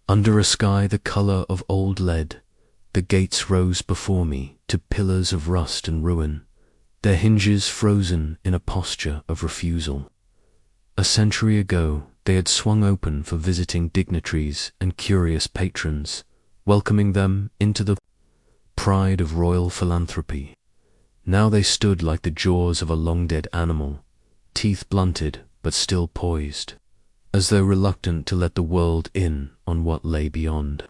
Under a sky the color of old lead, the gates rose before me to pillars of rust and ruin, their hinges frozen in a posture of refusal. A century ago they had swung open for visiting dignitaries and curious patrons, welcoming them into the pride of royal philanthropy. Now they stood like the jaws of a long-dead animal, teeth blunted but still poised, as though reluctant to let the world in on what lay beyond.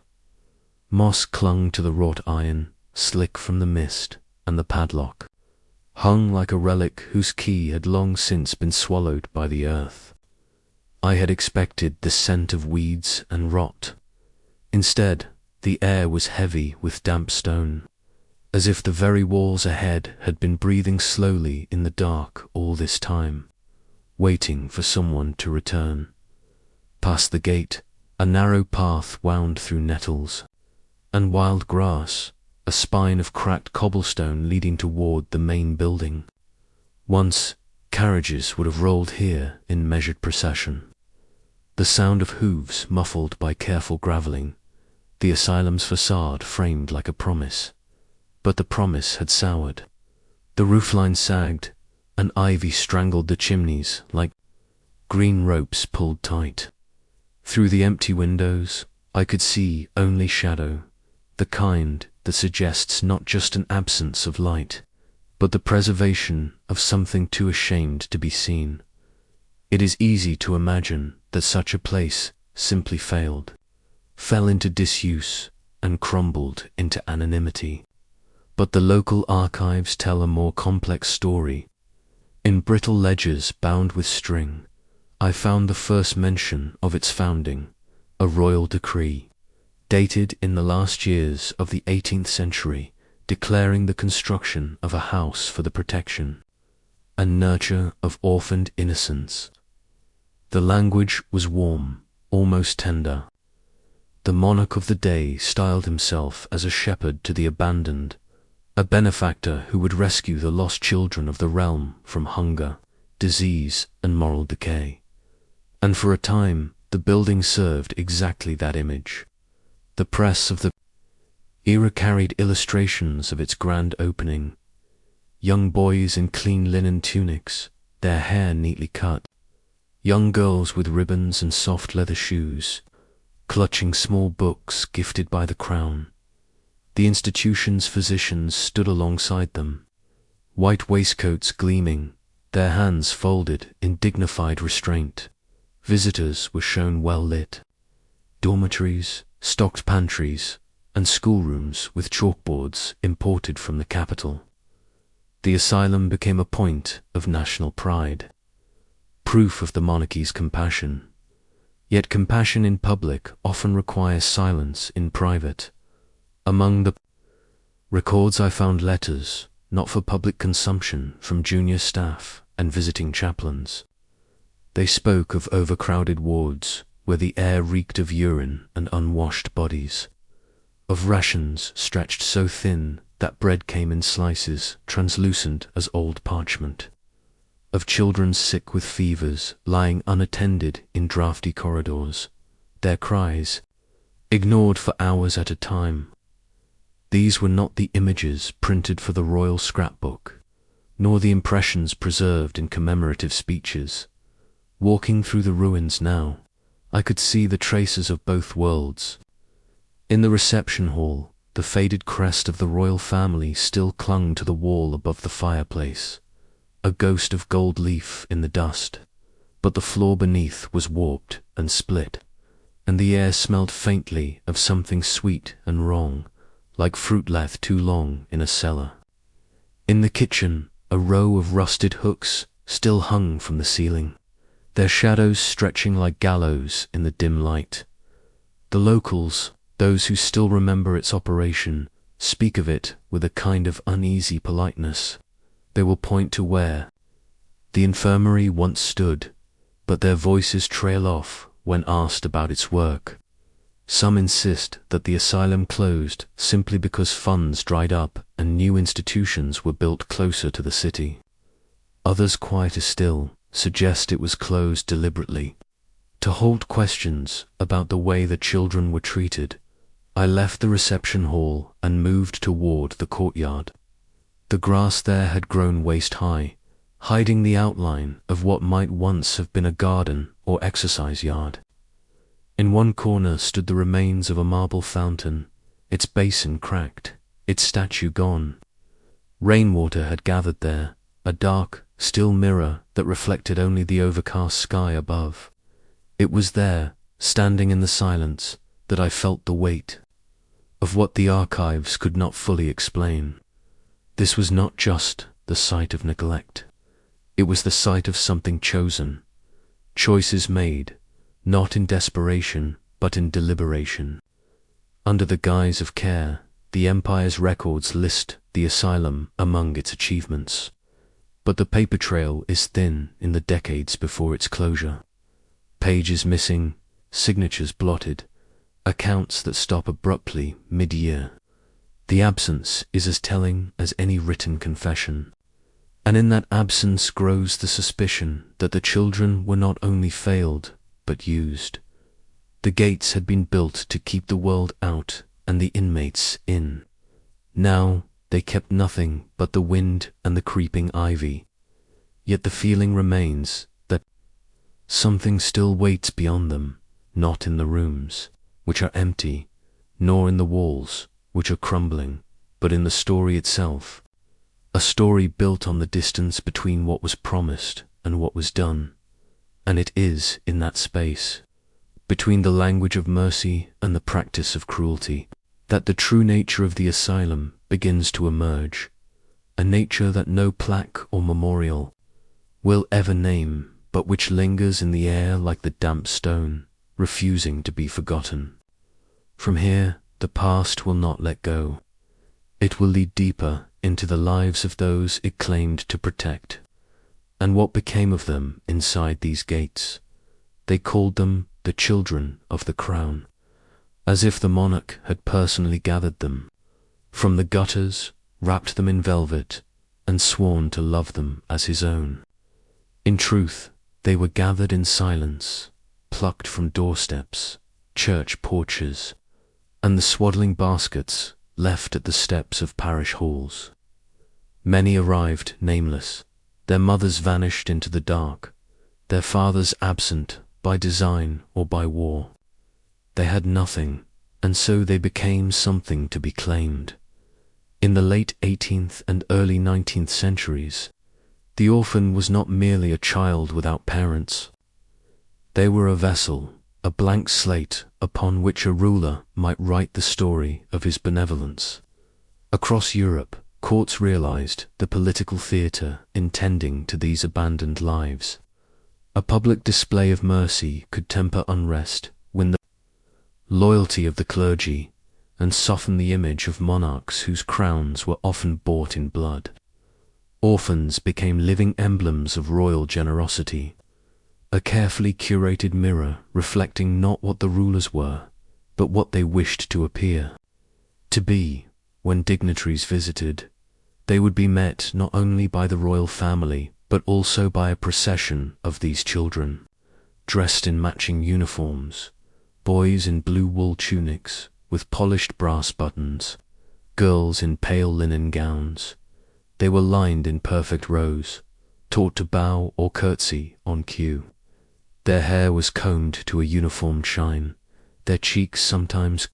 Moss clung to the wrought iron, slick from the mist, and the padlock hung like a relic whose key had long since been swallowed by the earth. I had expected the scent of weeds and rot. Instead, the air was heavy with damp stone, as if the very walls ahead had been breathing slowly in the dark all this time, waiting for someone to return. Past the gate, a narrow path wound through nettles and wild grass, a spine of cracked cobblestone leading toward the main building. Once, carriages would have rolled here in measured procession, the sound of hooves muffled by careful gravelling, the asylum's facade framed like a promise. But the promise had soured. The roofline sagged, and ivy strangled the chimneys like green ropes pulled tight. Through the empty windows, I could see only shadow, the kind that suggests not just an absence of light, but the preservation of something too ashamed to be seen. It is easy to imagine that such a place simply failed, fell into disuse, and crumbled into anonymity. But the local archives tell a more complex story. In brittle ledgers bound with string, I found the first mention of its founding, a royal decree, dated in the last years of the 18th century, declaring the construction of a house for the protection and nurture of orphaned innocents. The language was warm, almost tender. The monarch of the day styled himself as a shepherd to the abandoned, a benefactor who would rescue the lost children of the realm from hunger, disease, and moral decay. And for a time, the building served exactly that image. The press of the era carried illustrations of its grand opening. Young boys in clean linen tunics, their hair neatly cut. Young girls with ribbons and soft leather shoes, clutching small books gifted by the crown. The institution's physicians stood alongside them, white waistcoats gleaming, their hands folded in dignified restraint. Visitors were shown well lit dormitories, stocked pantries, and schoolrooms with chalkboards imported from the capital. The asylum became a point of national pride, proof of the monarchy's compassion. Yet compassion in public often requires silence in private. Among the records I found letters, not for public consumption, from junior staff and visiting chaplains. They spoke of overcrowded wards where the air reeked of urine and unwashed bodies, of rations stretched so thin that bread came in slices translucent as old parchment, of children sick with fevers lying unattended in draughty corridors, their cries ignored for hours at a time. These were not the images printed for the royal scrapbook, nor the impressions preserved in commemorative speeches. Walking through the ruins now, I could see the traces of both worlds. In the reception hall, the faded crest of the royal family still clung to the wall above the fireplace, a ghost of gold leaf in the dust, but the floor beneath was warped and split, and the air smelled faintly of something sweet and wrong, like fruit left too long in a cellar. In the kitchen, a row of rusted hooks still hung from the ceiling, their shadows stretching like gallows in the dim light. The locals, those who still remember its operation, speak of it with a kind of uneasy politeness. They will point to where the infirmary once stood, but their voices trail off when asked about its work. Some insist that the asylum closed simply because funds dried up and new institutions were built closer to the city. Others, quieter still, suggest it was closed deliberately, To hold questions about the way the children were treated, I left the reception hall and moved toward the courtyard. The grass there had grown waist-high, hiding the outline of what might once have been a garden or exercise yard. In one corner stood the remains of a marble fountain, its basin cracked, its statue gone. Rainwater had gathered there, a dark, still mirror that reflected only the overcast sky above. It was there, standing in the silence, that I felt the weight of what the archives could not fully explain. This was not just the site of neglect. It was the site of something chosen, choices made, not in desperation, but in deliberation. Under the guise of care, the Empire's records list the asylum among its achievements. But the paper trail is thin in the decades before its closure. Pages missing, signatures blotted, accounts that stop abruptly mid-year. The absence is as telling as any written confession. And in that absence grows the suspicion that the children were not only failed, but used. The gates had been built to keep the world out and the inmates in. Now they kept nothing but the wind and the creeping ivy. Yet the feeling remains that something still waits beyond them, not in the rooms, which are empty, nor in the walls, which are crumbling, but in the story itself. A story built on the distance between what was promised and what was done. And it is in that space, between the language of mercy and the practice of cruelty, that the true nature of the asylum begins to emerge, a nature that no plaque or memorial will ever name, but which lingers in the air like the damp stone, refusing to be forgotten. From here, the past will not let go. It will lead deeper into the lives of those it claimed to protect. And what became of them inside these gates? They called them the children of the crown, as if the monarch had personally gathered them from the gutters, wrapped them in velvet, and sworn to love them as his own. In truth, they were gathered in silence, plucked from doorsteps, church porches, and the swaddling baskets left at the steps of parish halls. Many arrived nameless, their mothers vanished into the dark, their fathers absent by design or by war. They had nothing, and so they became something to be claimed. In the late 18th and early 19th centuries, the orphan was not merely a child without parents. They were a vessel, a blank slate upon which a ruler might write the story of his benevolence. Across Europe, courts realized the political theater intending to these abandoned lives. A public display of mercy could temper unrest, win the loyalty of the clergy, and soften the image of monarchs whose crowns were often bought in blood. Orphans became living emblems of royal generosity, a carefully curated mirror reflecting not what the rulers were, but what they wished to appear. To be, when dignitaries visited, they would be met not only by the royal family, but also by a procession of these children, dressed in matching uniforms, boys in blue wool tunics with polished brass buttons, girls in pale linen gowns. They were lined in perfect rows, taught to bow or curtsy on cue. Their hair was combed to a uniform shine, their cheeks sometimes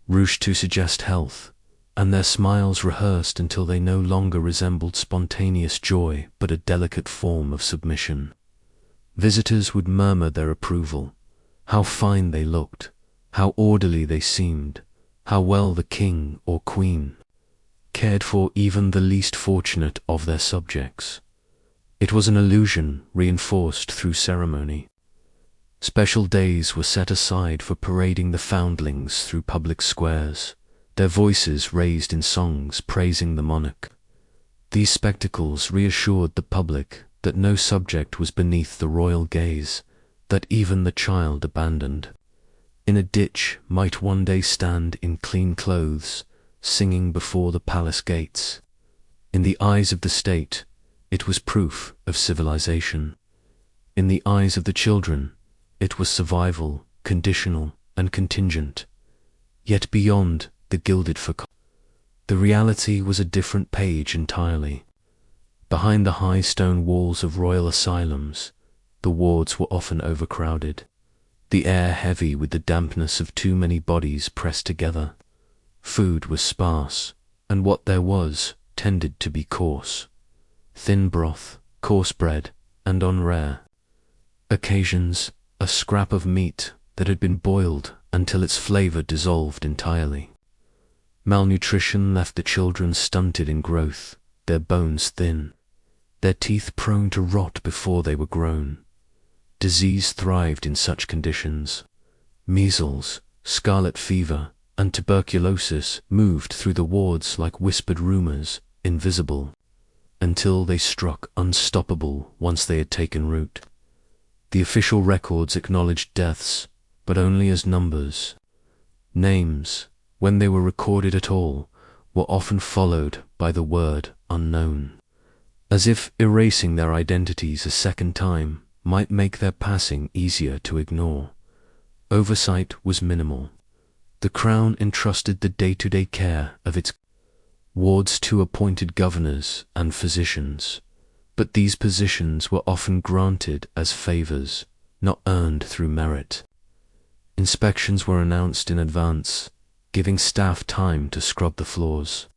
rouged to suggest health, and their smiles rehearsed until they no longer resembled spontaneous joy but a delicate form of submission. Visitors would murmur their approval. How fine they looked, how orderly they seemed, how well the king or queen cared for even the least fortunate of their subjects. It was an illusion reinforced through ceremony. Special days were set aside for parading the foundlings through public squares, their voices raised in songs praising the monarch. These spectacles reassured the public that no subject was beneath the royal gaze, that even the child abandoned in a ditch might one day stand in clean clothes, singing before the palace gates. In the eyes of the state, it was proof of civilization. In the eyes of the children, It was survival, conditional and contingent. Yet beyond the gilded facade, the reality was a different page entirely. Behind the high stone walls of royal asylums, the wards were often overcrowded, the air heavy with the dampness of too many bodies pressed together. Food was sparse, and what there was tended to be coarse. Thin broth, coarse bread, and on rare occasions, a scrap of meat that had been boiled until its flavor dissolved entirely. Malnutrition left the children stunted in growth, their bones thin, their teeth prone to rot before they were grown. Disease thrived in such conditions. Measles, scarlet fever, and tuberculosis moved through the wards like whispered rumors, invisible, until they struck unstoppable once they had taken root. The official records acknowledged deaths, but only as numbers. Names, when they were recorded at all, were often followed by the word unknown, as if erasing their identities a second time might make their passing easier to ignore. Oversight was minimal. The Crown entrusted the day-to-day care of its wards to appointed governors and physicians, but these positions were often granted as favors, not earned through merit. Inspections were announced in advance, giving staff time to scrub the floors,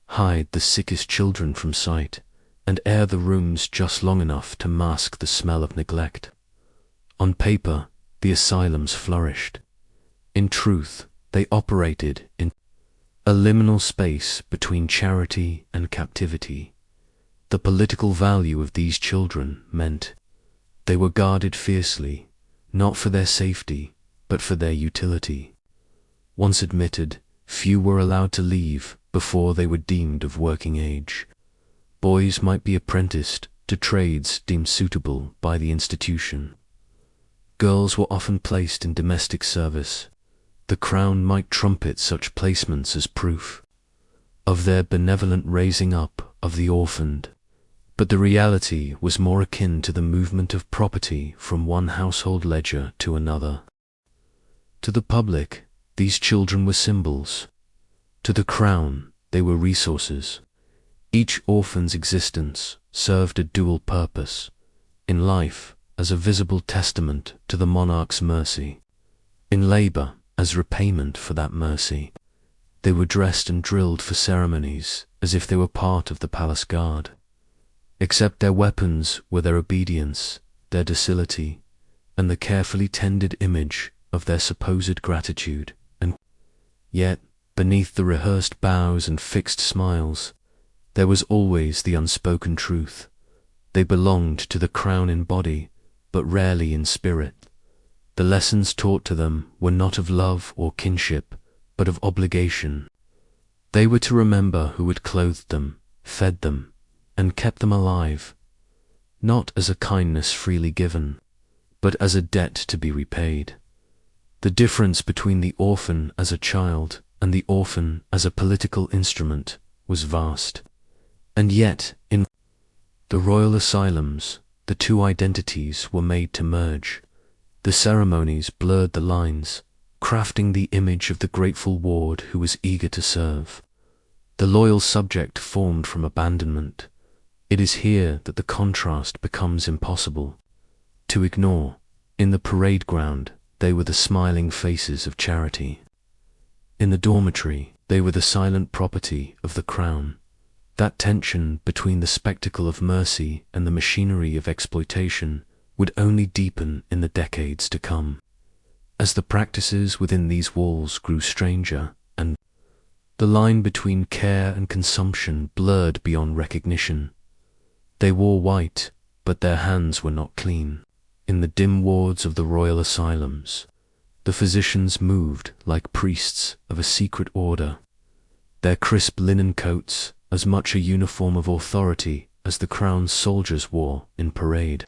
hide the sickest children from sight, and air the rooms just long enough to mask the smell of neglect. On paper, the asylums flourished. In truth, they operated in a liminal space between charity and captivity. The political value of these children meant they were guarded fiercely, not for their safety, but for their utility. Once admitted, few were allowed to leave before they were deemed of working age. Boys might be apprenticed to trades deemed suitable by the institution. Girls were often placed in domestic service. The Crown might trumpet such placements as proof of their benevolent raising up of the orphaned, but the reality was more akin to the movement of property from one household ledger to another. To the public, these children were symbols. To the Crown, they were resources. Each orphan's existence served a dual purpose: in life, as a visible testament to the monarch's mercy; in labor, as repayment for that mercy. They were dressed and drilled for ceremonies as if they were part of the palace guard. Except their weapons were their obedience, their docility, and the carefully tended image of their supposed gratitude. And yet, beneath the rehearsed bows and fixed smiles, there was always the unspoken truth. They belonged to the Crown in body, but rarely in spirit. The lessons taught to them were not of love or kinship, but of obligation. They were to remember who had clothed them, fed them, and kept them alive, not as a kindness freely given, but as a debt to be repaid. The difference between the orphan as a child and the orphan as a political instrument was vast. And yet, in the royal asylums, the two identities were made to merge. The ceremonies blurred the lines, crafting the image of the grateful ward who was eager to serve. The loyal subject formed from abandonment. It is here that the contrast becomes impossible to ignore. In the parade ground, they were the smiling faces of charity. In the dormitory, they were the silent property of the Crown. That tension between the spectacle of mercy and the machinery of exploitation would only deepen in the decades to come. As the practices within these walls grew stranger, and the line between care and consumption blurred beyond recognition. They wore white, but their hands were not clean. In the dim wards of the royal asylums, the physicians moved like priests of a secret order, their crisp linen coats as much a uniform of authority as the Crown's soldiers wore in parade.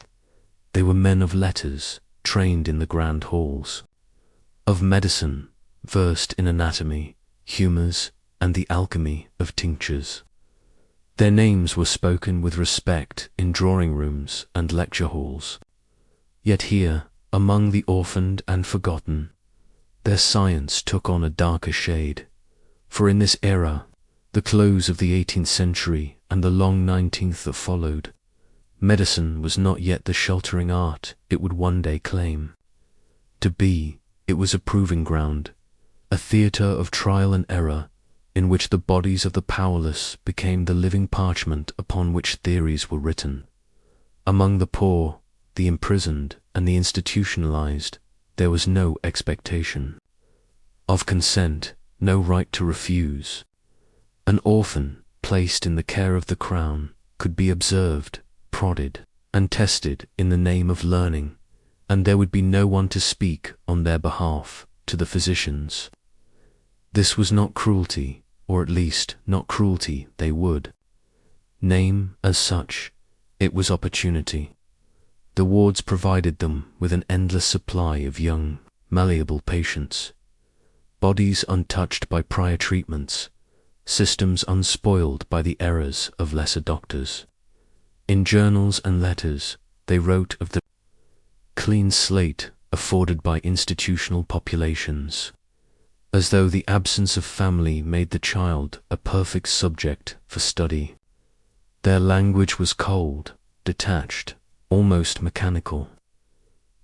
They were men of letters, trained in the grand halls, of medicine, versed in anatomy, humours, and the alchemy of tinctures. Their names were spoken with respect in drawing rooms and lecture halls. Yet here, Among the orphaned and forgotten, their science took on a darker shade, for in this era, the close of the 18th century and the long 19th that followed, medicine was not yet the sheltering art it would one day claim. To be, it was a proving ground, a theatre of trial and error, in which the bodies of the powerless became the living parchment upon which theories were written. Among the poor, the imprisoned, and the institutionalized, there was no expectation of consent, no right to refuse. An orphan, placed in the care of the crown, could be observed, prodded, and tested in the name of learning, and there would be no one to speak on their behalf to the physicians. This was not cruelty, or at least not cruelty they would name as such. It was opportunity. The wards provided them with an endless supply of young, malleable patients, bodies untouched by prior treatments, systems unspoiled by the errors of lesser doctors. In journals and letters, they wrote of the clean slate afforded by institutional populations, as though the absence of family made the child a perfect subject for study. Their language was cold, detached, almost mechanical.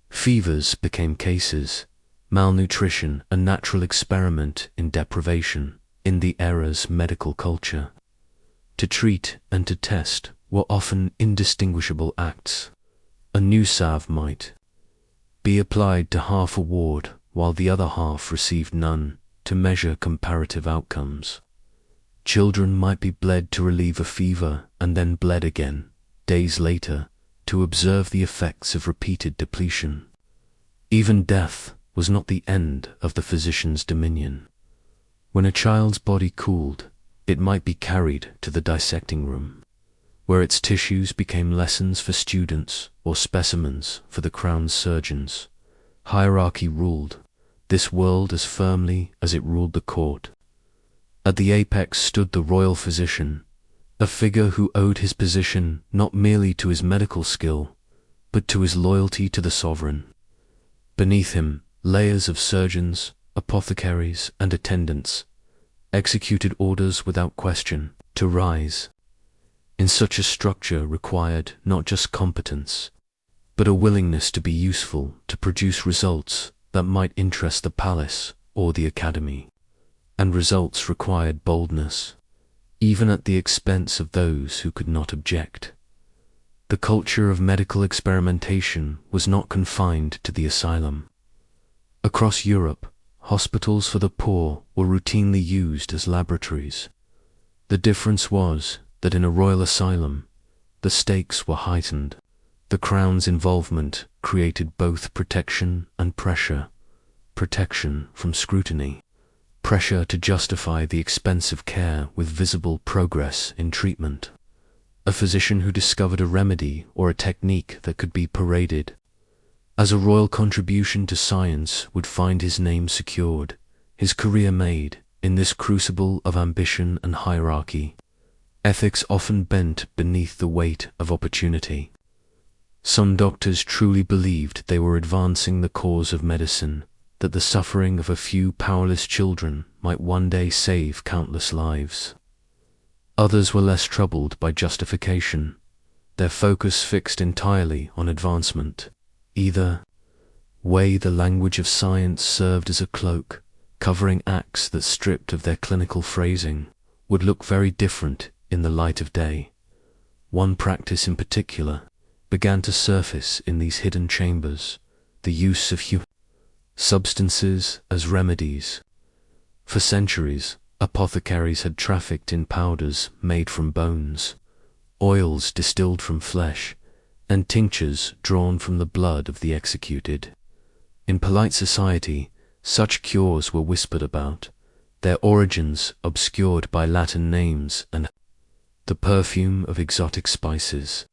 Fevers became cases, malnutrition a natural experiment in deprivation in the era's medical culture. To treat and to test were often indistinguishable acts. A new salve might be applied to half a ward while the other half received none, to measure comparative outcomes. Children might be bled to relieve a fever and then bled again, days later, to observe the effects of repeated depletion. Even death was not the end of the physician's dominion. When a child's body cooled, it might be carried to the dissecting room, where its tissues became lessons for students or specimens for the crown's surgeons. Hierarchy ruled this world as firmly as it ruled the court. At the apex stood the royal physician, a figure who owed his position not merely to his medical skill, but to his loyalty to the sovereign. Beneath him, layers of surgeons, apothecaries, and attendants executed orders without question. To rise in such a structure required not just competence, but a willingness to be useful, to produce results that might interest the palace or the academy. And results required boldness, even at the expense of those who could not object. The culture of medical experimentation was not confined to the asylum. Across Europe, hospitals for the poor were routinely used as laboratories. The difference was that in a royal asylum, the stakes were heightened. The crown's involvement created both protection and pressure. Protection from scrutiny, pressure to justify the expensive care with visible progress in treatment. A physician who discovered a remedy or a technique that could be paraded as a royal contribution to science would find his name secured, his career made. In this crucible of ambition and hierarchy, ethics often bent beneath the weight of opportunity. Some doctors truly believed they were advancing the cause of medicine, that the suffering of a few powerless children might one day save countless lives. Others were less troubled by justification, their focus fixed entirely on advancement. Either way, the language of science served as a cloak, covering acts that, stripped of their clinical phrasing, would look very different in the light of day. One practice in particular began to surface in these hidden chambers, the use of human substances as remedies. For centuries, apothecaries had trafficked in powders made from bones, oils distilled from flesh, and tinctures drawn from the blood of the executed. In polite society, such cures were whispered about, their origins obscured by Latin names and the perfume of exotic spices.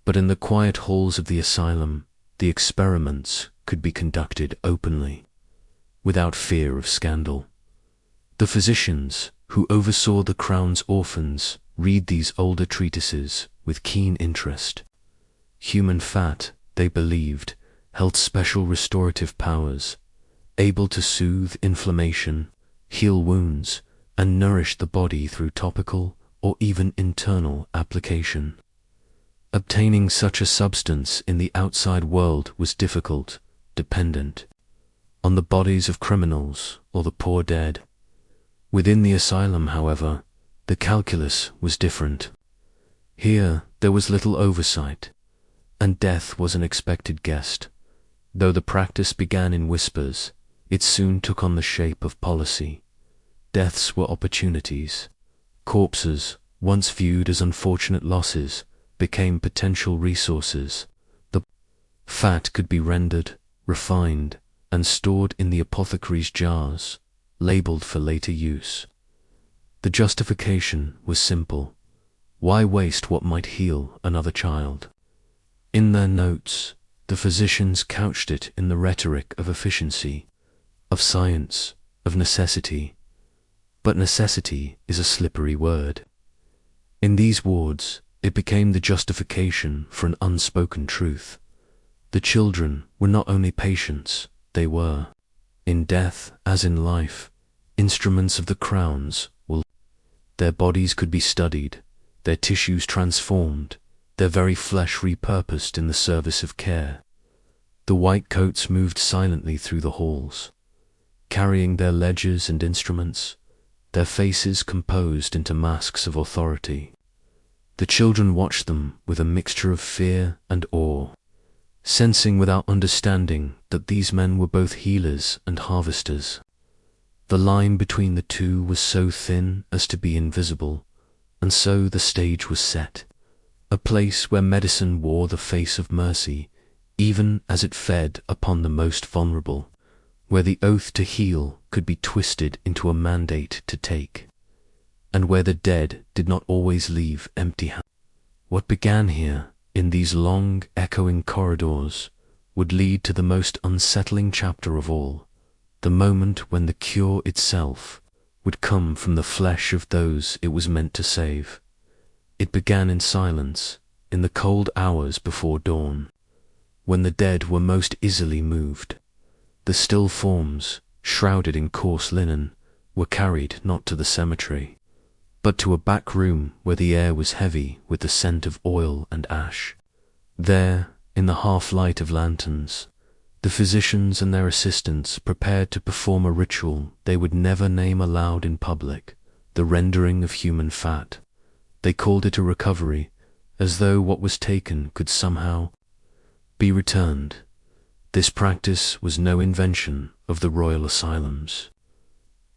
But in the quiet halls of the asylum, the experiments could be conducted openly, without fear of scandal. The physicians who oversaw the crown's orphans read these older treatises with keen interest. Human fat, they believed, held special restorative powers, able to soothe inflammation, heal wounds, and nourish the body through topical or even internal application. Obtaining such a substance in the outside world was difficult, dependent on the bodies of criminals or the poor dead. Within the asylum, however, the calculus was different. Here there was little oversight, and death was an expected guest. Though the practice began in whispers, it soon took on the shape of policy. Deaths were opportunities. Corpses, once viewed as unfortunate losses, became potential resources. The fat could be rendered, refined, and stored in the apothecary's jars, labeled for later use. The justification was simple. Why waste what might heal another child? In their notes, the physicians couched it in the rhetoric of efficiency, of science, of necessity. But necessity is a slippery word. In these wards, it became the justification for an unspoken truth. The children were not only patients, they were, in death as in life, instruments of the crown's will. Their bodies could be studied, their tissues transformed, their very flesh repurposed in the service of care. The white coats moved silently through the halls, carrying their ledgers and instruments, their faces composed into masks of authority. The children watched them with a mixture of fear and awe, sensing without understanding that these men were both healers and harvesters. The line between the two was so thin as to be invisible, and so the stage was set, a place where medicine wore the face of mercy, even as it fed upon the most vulnerable, where the oath to heal could be twisted into a mandate to take, and where the dead did not always leave empty-handed. What began here, in these long, echoing corridors, would lead to the most unsettling chapter of all, the moment when the cure itself would come from the flesh of those it was meant to save. It began in silence, in the cold hours before dawn, when the dead were most easily moved. The still forms, shrouded in coarse linen, were carried not to the cemetery, but to a back room where the air was heavy with the scent of oil and ash. There, in the half-light of lanterns, the physicians and their assistants prepared to perform a ritual they would never name aloud in public, the rendering of human fat. They called it a recovery, as though what was taken could somehow be returned. This practice was no invention of the royal asylums.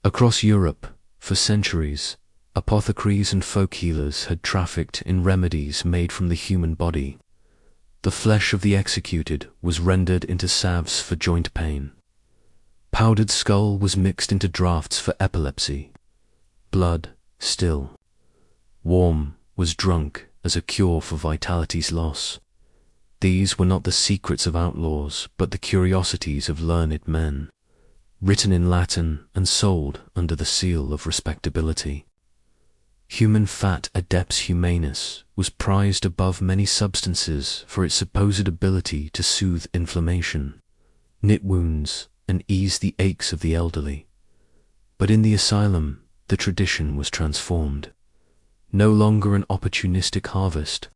Across Europe, for centuries, apothecaries and folk healers had trafficked in remedies made from the human body. The flesh of the executed was rendered into salves for joint pain. Powdered skull was mixed into draughts for epilepsy. Blood, still warm, was drunk as a cure for vitality's loss. These were not the secrets of outlaws, but the curiosities of learned men, written in Latin and sold under the seal of respectability. Human fat, adepts humanus, was prized above many substances for its supposed ability to soothe inflammation, knit wounds, and ease the aches of the elderly. But in the asylum, the tradition was transformed. No longer an opportunistic harvest.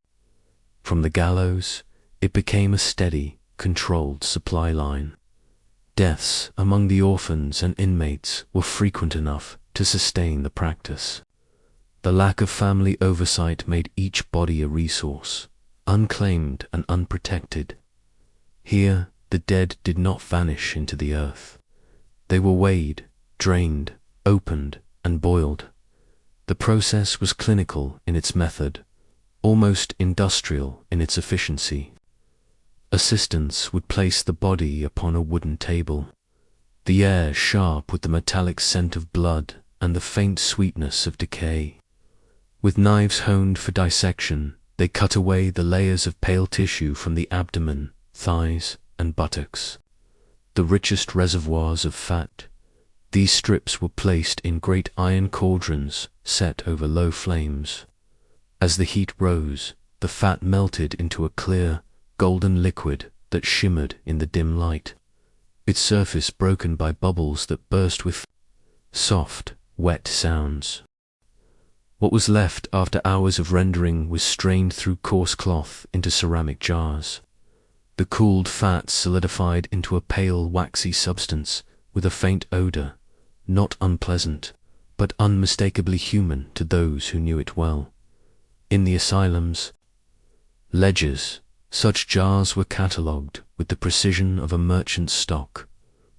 From the gallows, it became a steady, controlled supply line. Deaths among the orphans and inmates were frequent enough to sustain the practice. The lack of family oversight made each body a resource, unclaimed and unprotected. Here, the dead did not vanish into the earth. They were weighed, drained, opened, and boiled. The process was clinical in its method, almost industrial in its efficiency. Assistants would place the body upon a wooden table, the air sharp with the metallic scent of blood and the faint sweetness of decay. With knives honed for dissection, they cut away the layers of pale tissue from the abdomen, thighs, and buttocks, the richest reservoirs of fat. These strips were placed in great iron cauldrons set over low flames. As the heat rose, the fat melted into a clear, golden liquid that shimmered in the dim light, its surface broken by bubbles that burst with soft, wet sounds. What was left after hours of rendering was strained through coarse cloth into ceramic jars. The cooled fat solidified into a pale, waxy substance with a faint odor, not unpleasant, but unmistakably human to those who knew it well. In the asylums, ledgers, such jars were catalogued with the precision of a merchant's stock: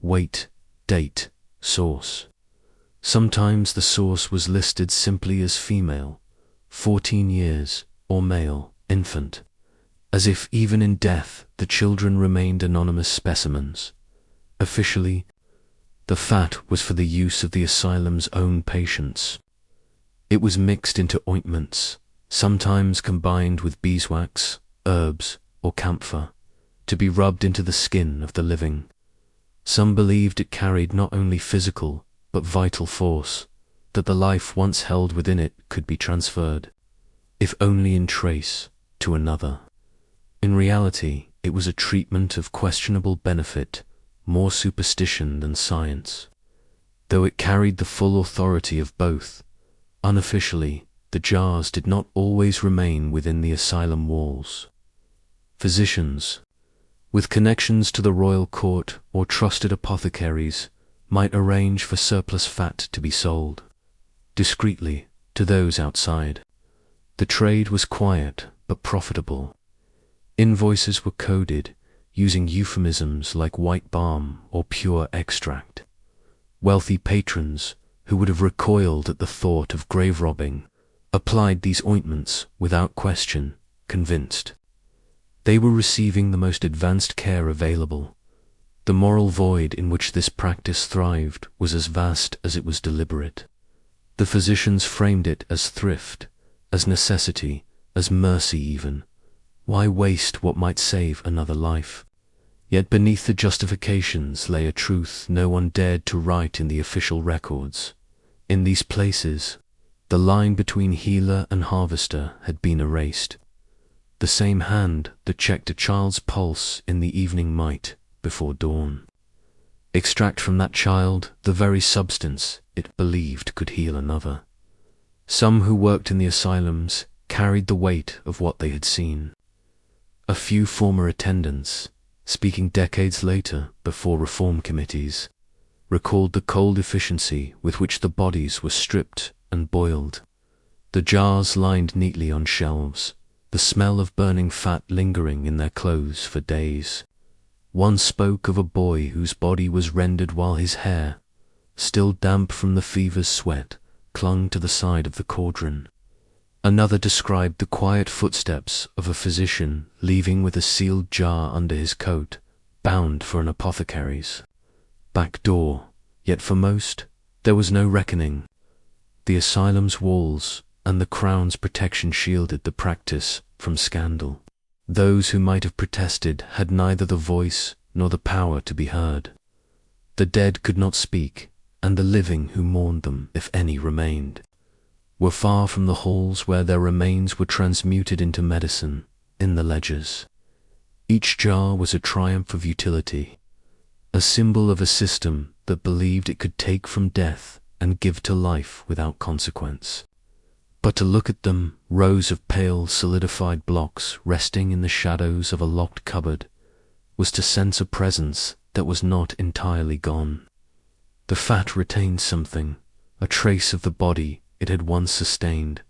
weight, date, source. Sometimes the source was listed simply as female, 14 years, or male, infant, as if even in death the children remained anonymous specimens. Officially, the fat was for the use of the asylum's own patients. It was mixed into ointments, sometimes combined with beeswax, herbs, or camphor, to be rubbed into the skin of the living. Some believed it carried not only physical but vital force, that the life once held within it could be transferred, if only in trace, to another. In reality, it was a treatment of questionable benefit, more superstition than science. Though it carried the full authority of both, unofficially, the jars did not always remain within the asylum walls. Physicians, with connections to the royal court or trusted apothecaries, might arrange for surplus fat to be sold, discreetly, to those outside. The trade was quiet but profitable. Invoices were coded, using euphemisms like white balm or pure extract. Wealthy patrons, who would have recoiled at the thought of grave robbing, applied these ointments without question, convinced. They were receiving the most advanced care available. The moral void in which this practice thrived was as vast as it was deliberate. The physicians framed it as thrift, as necessity, as mercy even. Why waste what might save another life? Yet beneath the justifications lay a truth no one dared to write in the official records. In these places, the line between healer and harvester had been erased. The same hand that checked a child's pulse in the evening might, before dawn, extract from that child the very substance it believed could heal another. Some who worked in the asylums carried the weight of what they had seen. A few former attendants, speaking decades later before reform committees, recalled the cold efficiency with which the bodies were stripped and boiled, the jars lined neatly on shelves, the smell of burning fat lingering in their clothes for days. One spoke of a boy whose body was rendered while his hair, still damp from the fever's sweat, clung to the side of the cauldron. Another described the quiet footsteps of a physician leaving with a sealed jar under his coat, bound for an apothecary's back door. Yet for most, there was no reckoning. The asylum's walls and the Crown's protection shielded the practice from scandal. Those who might have protested had neither the voice nor the power to be heard. The dead could not speak, and the living who mourned them, if any remained, were far from the halls where their remains were transmuted into medicine, in the ledgers. Each jar was a triumph of utility, a symbol of a system that believed it could take from death and give to life without consequence. But to look at them, rows of pale, solidified blocks resting in the shadows of a locked cupboard, was to sense a presence that was not entirely gone. The fat retained something, a trace of the body it had once sustained,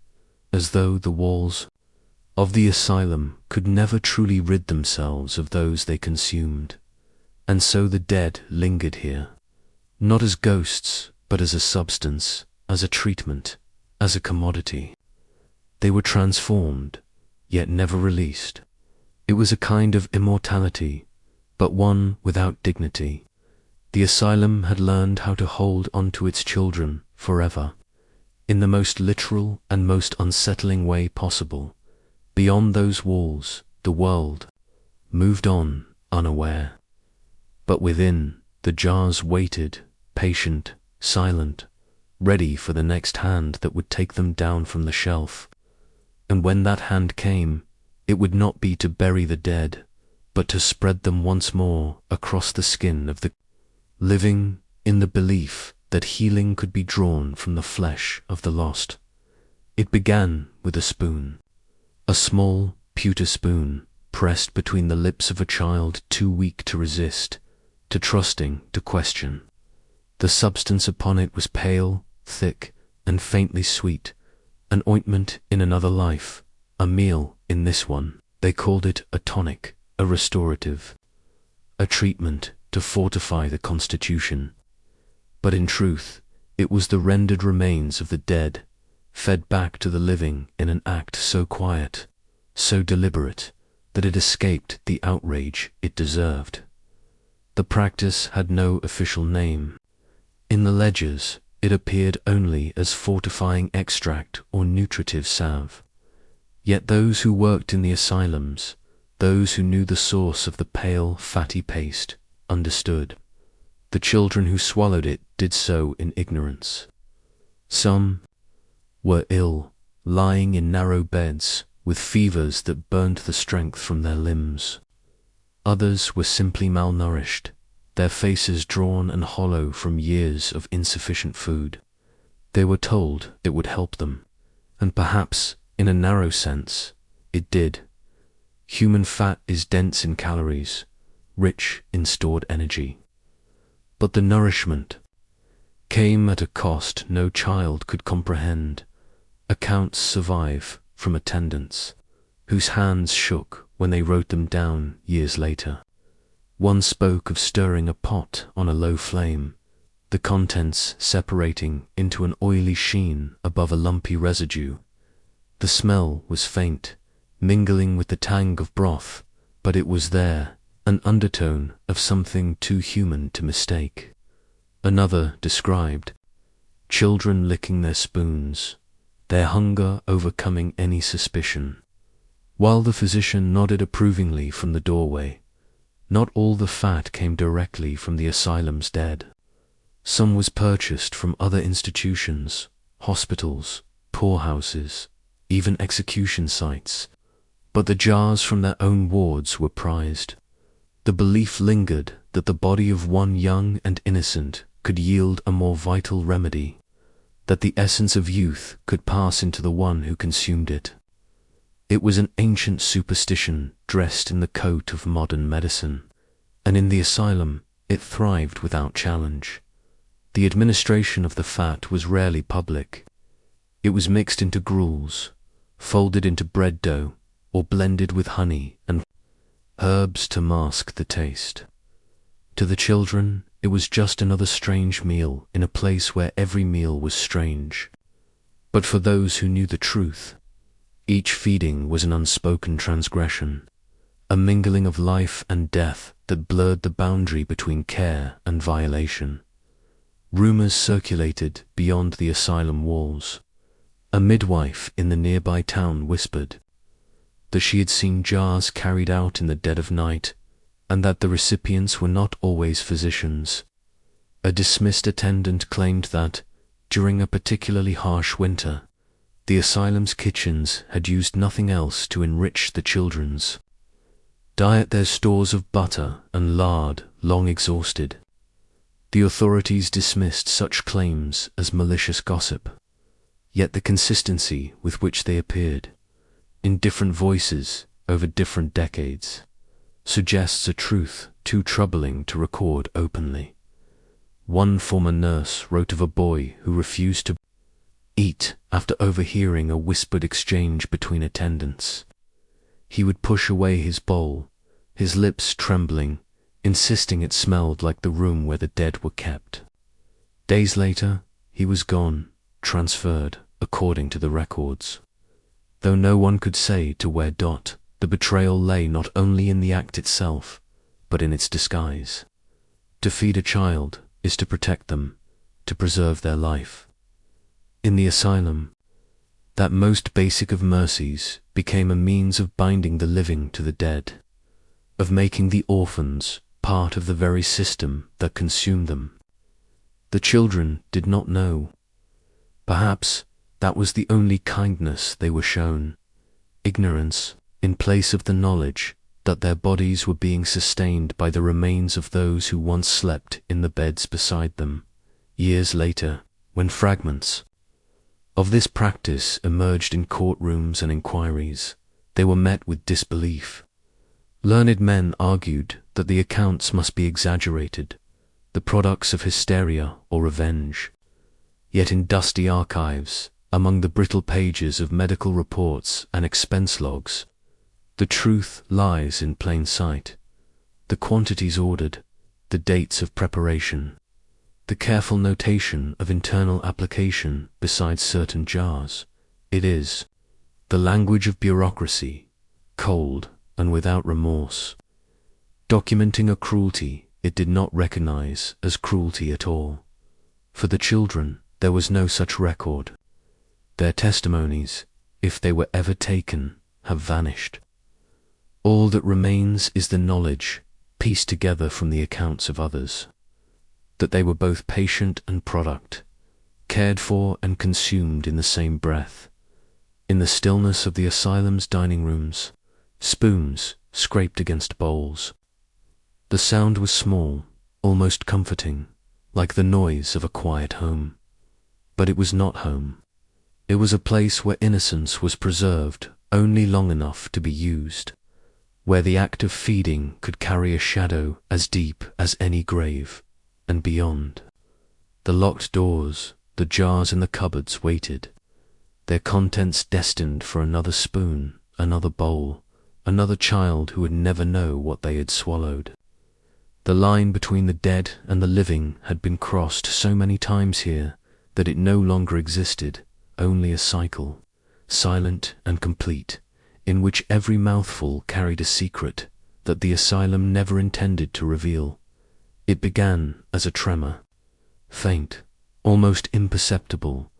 as though the walls of the asylum could never truly rid themselves of those they consumed. And so the dead lingered here, not as ghosts, but as a substance, as a treatment, as a commodity. They were transformed, yet never released. It was a kind of immortality, but one without dignity. The asylum had learned how to hold onto its children forever, in the most literal and most unsettling way possible. Beyond those walls, the world moved on unaware. But within, the jars waited, patient, silent, ready for the next hand that would take them down from the shelf. And when that hand came, it would not be to bury the dead, but but to spread them once more across the skin of the living, in the belief that healing could be drawn from the flesh of the lost. It began with a spoon, a small pewter spoon pressed between the lips of a child too weak to resist, too trusting to question. The substance upon it was pale, thick, and faintly sweet, an ointment in another life, a meal in this one. They called it a tonic, a restorative, a treatment to fortify the constitution. But in truth, it was the rendered remains of the dead, fed back to the living in an act so quiet, so deliberate, that it escaped the outrage it deserved. The practice had no official name. In the ledgers, it appeared only as fortifying extract or nutritive salve. Yet those who worked in the asylums, those who knew the source of the pale, fatty paste, understood. The children who swallowed it did so in ignorance. Some were ill, lying in narrow beds, with fevers that burned the strength from their limbs. Others were simply malnourished, their faces drawn and hollow from years of insufficient food. They were told it would help them, and perhaps, in a narrow sense, it did. Human fat is dense in calories, rich in stored energy. But the nourishment came at a cost no child could comprehend. Accounts survive from attendants, whose hands shook when they wrote them down years later. One spoke of stirring a pot on a low flame, the contents separating into an oily sheen above a lumpy residue. The smell was faint, mingling with the tang of broth, but it was there, an undertone of something too human to mistake. Another described children licking their spoons, their hunger overcoming any suspicion. While the physician nodded approvingly from the doorway, not all the fat came directly from the asylum's dead. Some was purchased from other institutions, hospitals, poorhouses, even execution sites, but the jars from their own wards were prized. The belief lingered that the body of one young and innocent could yield a more vital remedy, that the essence of youth could pass into the one who consumed it. It was an ancient superstition dressed in the coat of modern medicine, and in the asylum it thrived without challenge. The administration of the fat was rarely public. It was mixed into gruels, folded into bread dough, or blended with honey and herbs to mask the taste. To the children, it was just another strange meal in a place where every meal was strange. But for those who knew the truth, each feeding was an unspoken transgression, a mingling of life and death that blurred the boundary between care and violation. Rumors circulated beyond the asylum walls. A midwife in the nearby town whispered that she had seen jars carried out in the dead of night, and that the recipients were not always physicians. A dismissed attendant claimed that, during a particularly harsh winter, the asylum's kitchens had used nothing else to enrich the children's diet, their stores of butter and lard long exhausted. The authorities dismissed such claims as malicious gossip, yet the consistency with which they appeared, in different voices over different decades, suggests a truth too troubling to record openly. One former nurse wrote of a boy who refused to eat after overhearing a whispered exchange between attendants. He would push away his bowl, his lips trembling, insisting it smelled like the room where the dead were kept. Days later, he was gone, transferred, according to the records. Though no one could say to where the betrayal lay not only in the act itself, but in its disguise. To feed a child is to protect them, to preserve their life. In the asylum, that most basic of mercies became a means of binding the living to the dead, of making the orphans part of the very system that consumed them. The children did not know. Perhaps that was the only kindness they were shown, ignorance in place of the knowledge that their bodies were being sustained by the remains of those who once slept in the beds beside them. Years later, when fragments of this practice emerged in courtrooms and inquiries, they were met with disbelief. Learned men argued that the accounts must be exaggerated, the products of hysteria or revenge. Yet in dusty archives, among the brittle pages of medical reports and expense logs, the truth lies in plain sight. The quantities ordered, the dates of preparation, the careful notation of internal application beside certain jars. It is the language of bureaucracy, cold and without remorse, documenting a cruelty it did not recognize as cruelty at all. For the children, there was no such record. Their testimonies, if they were ever taken, have vanished. All that remains is the knowledge, pieced together from the accounts of others, that they were both patient and product, cared for and consumed in the same breath. In the stillness of the asylum's dining rooms, spoons scraped against bowls. The sound was small, almost comforting, like the noise of a quiet home. But it was not home. It was a place where innocence was preserved only long enough to be used, where the act of feeding could carry a shadow as deep as any grave, and beyond. The locked doors, the jars in the cupboards waited, their contents destined for another spoon, another bowl, another child who would never know what they had swallowed. The line between the dead and the living had been crossed so many times here that it no longer existed, only a cycle, silent and complete, in which every mouthful carried a secret that the asylum never intended to reveal. It began as a tremor, faint, almost imperceptible,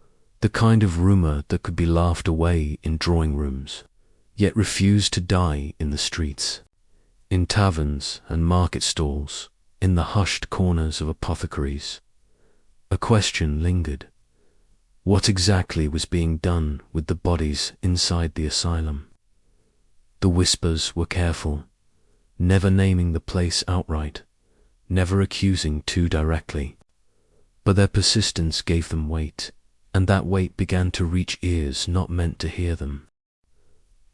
the kind of rumor that could be laughed away in drawing rooms, yet refused to die in the streets, in taverns and market stalls, in the hushed corners of apothecaries. A question lingered. What exactly was being done with the bodies inside the asylum? The whispers were careful, never naming the place outright, never accusing too directly. But their persistence gave them weight, and that weight began to reach ears not meant to hear them.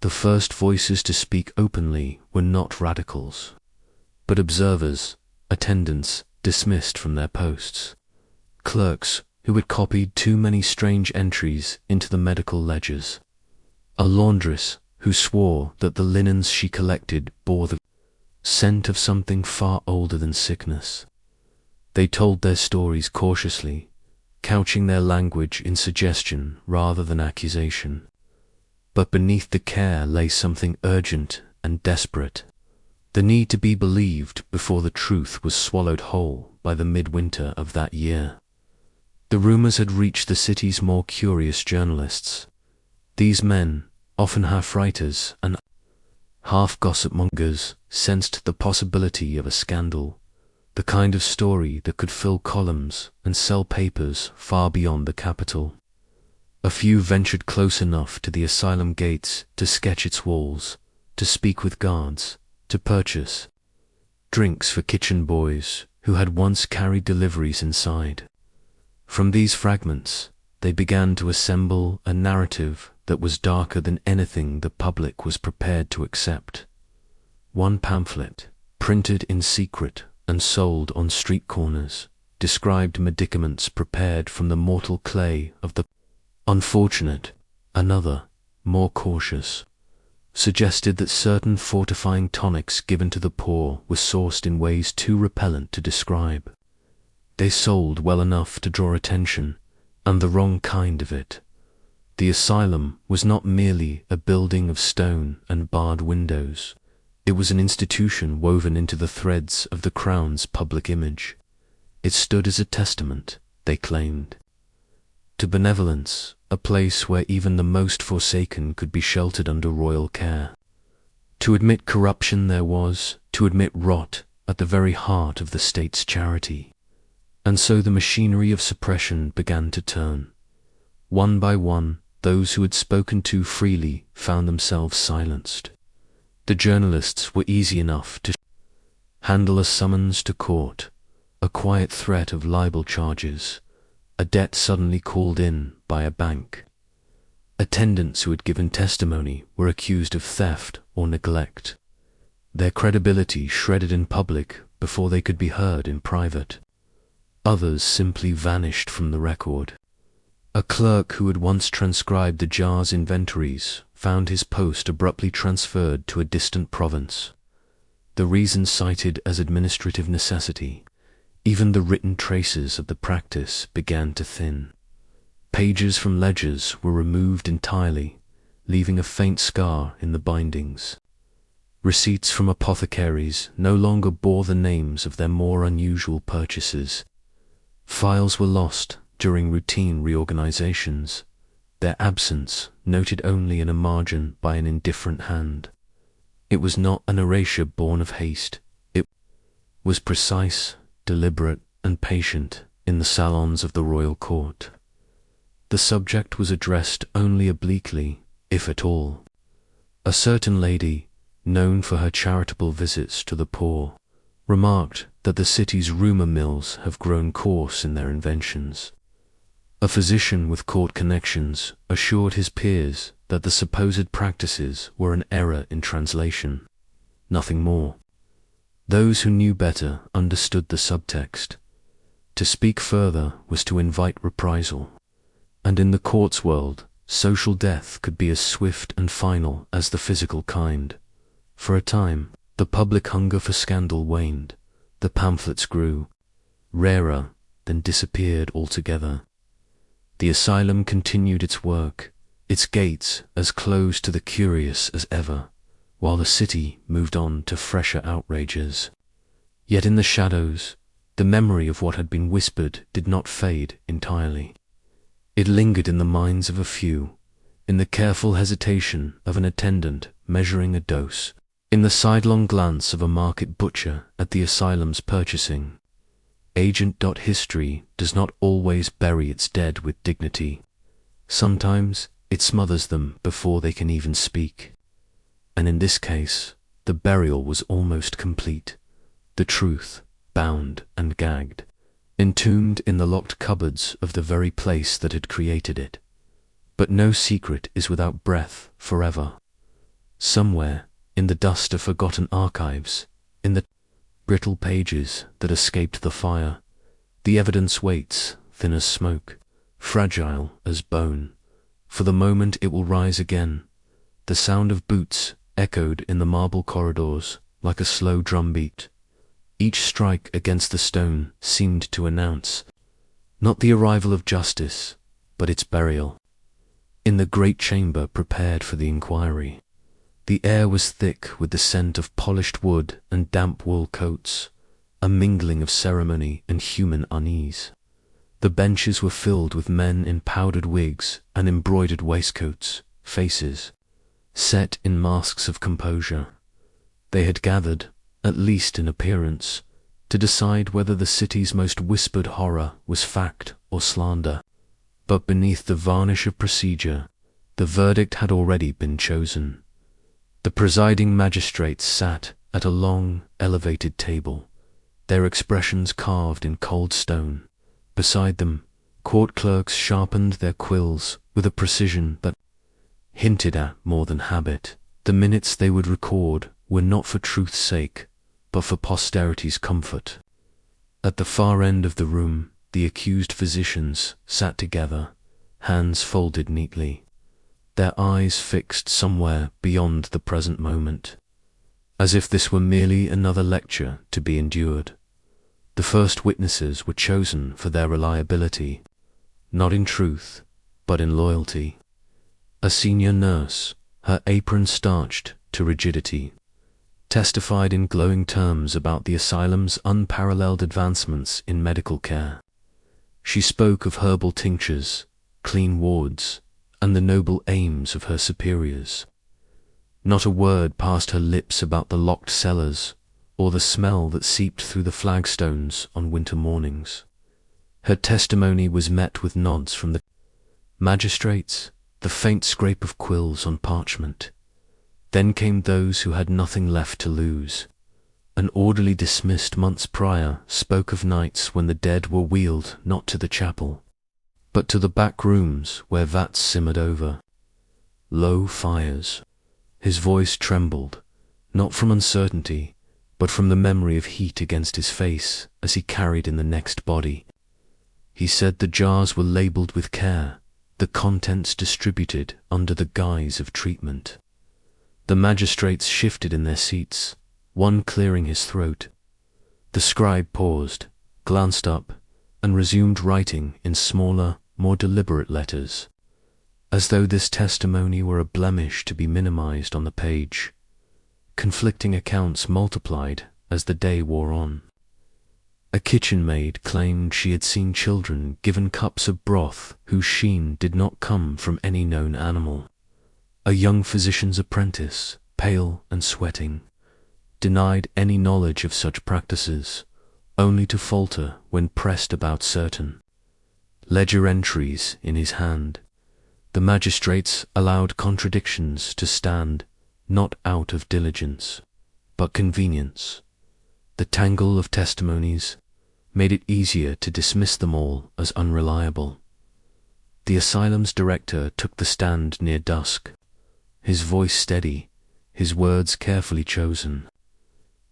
The first voices to speak openly were not radicals, but observers, attendants dismissed from their posts, clerks who had copied too many strange entries into the medical ledgers, a laundress who swore that the linens she collected bore the scent of something far older than sickness. They told their stories cautiously, couching their language in suggestion rather than accusation. But beneath the care lay something urgent and desperate, the need to be believed before the truth was swallowed whole by the midwinter of that year. The rumors had reached the city's more curious journalists. These men, often half-writers and half-gossip mongers, sensed the possibility of a scandal, the kind of story that could fill columns and sell papers far beyond the capital. A few ventured close enough to the asylum gates to sketch its walls, to speak with guards, to purchase drinks for kitchen boys who had once carried deliveries inside. From these fragments, they began to assemble a narrative that was darker than anything the public was prepared to accept. One pamphlet, printed in secret and sold on street corners, described medicaments prepared from the mortal clay of the unfortunate. Another, more cautious, suggested that certain fortifying tonics given to the poor were sourced in ways too repellent to describe. They sold well enough to draw attention, and the wrong kind of it. The asylum was not merely a building of stone and barred windows. It was an institution woven into the threads of the Crown's public image. It stood as a testament, they claimed, to benevolence, a place where even the most forsaken could be sheltered under royal care. To admit corruption there was, to admit rot at the very heart of the state's charity. And so the machinery of suppression began to turn. One by one, those who had spoken too freely found themselves silenced. The journalists were easy enough to handle a summons to court, a quiet threat of libel charges, a debt suddenly called in by a bank. Attendants who had given testimony were accused of theft or neglect, their credibility shredded in public before they could be heard in private. Others simply vanished from the record. A clerk who had once transcribed the jar's inventories found his post abruptly transferred to a distant province. The reason cited as administrative necessity. Even the written traces of the practice began to thin. Pages from ledgers were removed entirely, leaving a faint scar in the bindings. Receipts from apothecaries no longer bore the names of their more unusual purchases. Files were lost during routine reorganizations, their absence noted only in a margin by an indifferent hand. It was not an erasure born of haste. It was precise, deliberate, and patient in the salons of the royal court. The subject was addressed only obliquely, if at all. A certain lady, known for her charitable visits to the poor, remarked that the city's rumour mills have grown coarse in their inventions. A physician with court connections assured his peers that the supposed practices were an error in translation. Nothing more. Those who knew better understood the subtext. To speak further was to invite reprisal. And in the court's world, social death could be as swift and final as the physical kind. For a time, the public hunger for scandal waned. The pamphlets grew, rarer, then disappeared altogether. The asylum continued its work, its gates as closed to the curious as ever, while the city moved on to fresher outrages. Yet in the shadows, the memory of what had been whispered did not fade entirely. It lingered in the minds of a few, in the careful hesitation of an attendant measuring a dose, in the sidelong glance of a market butcher at the asylum's purchasing. History does not always bury its dead with dignity. Sometimes it smothers them before they can even speak. And in this case, the burial was almost complete. The truth, bound and gagged, entombed in the locked cupboards of the very place that had created it. But no secret is without breath forever. Somewhere, in the dust of forgotten archives, in the brittle pages that escaped the fire, the evidence waits, thin as smoke, fragile as bone. For the moment it will rise again. The sound of boots echoed in the marble corridors like a slow drumbeat. Each strike against the stone seemed to announce, not the arrival of justice, but its burial. In the great chamber prepared for the inquiry, the air was thick with the scent of polished wood and damp wool coats, a mingling of ceremony and human unease. The benches were filled with men in powdered wigs and embroidered waistcoats, faces set in masks of composure. They had gathered, at least in appearance, to decide whether the city's most whispered horror was fact or slander. But beneath the varnish of procedure, the verdict had already been chosen. The presiding magistrates sat at a long, elevated table, their expressions carved in cold stone. Beside them, court clerks sharpened their quills with a precision that hinted at more than habit. The minutes they would record were not for truth's sake, but for posterity's comfort. At the far end of the room, the accused physicians sat together, hands folded neatly, their eyes fixed somewhere beyond the present moment, as if this were merely another lecture to be endured. The first witnesses were chosen for their reliability, not in truth, but in loyalty. A senior nurse, her apron starched to rigidity, testified in glowing terms about the asylum's unparalleled advancements in medical care. She spoke of herbal tinctures, clean wards, and the noble aims of her superiors. Not a word passed her lips about the locked cellars or the smell that seeped through the flagstones on winter mornings. Her testimony was met with nods from the magistrates, the faint scrape of quills on parchment. Then came those who had nothing left to lose. An orderly dismissed months prior spoke of nights when the dead were wheeled not to the chapel, but to the back rooms where vats simmered over. Low fires. His voice trembled, not from uncertainty, but from the memory of heat against his face as he carried in the next body. He said the jars were labelled with care, the contents distributed under the guise of treatment. The magistrates shifted in their seats, one clearing his throat. The scribe paused, glanced up, and resumed writing in smaller, more deliberate letters, as though this testimony were a blemish to be minimized on the page. Conflicting accounts multiplied as the day wore on. A kitchen maid claimed she had seen children given cups of broth whose sheen did not come from any known animal. A young physician's apprentice, pale and sweating, denied any knowledge of such practices, only to falter when pressed about certain ledger entries in his hand. The magistrates allowed contradictions to stand, not out of diligence, but convenience. The tangle of testimonies made it easier to dismiss them all as unreliable. The asylum's director took the stand near dusk, his voice steady, his words carefully chosen.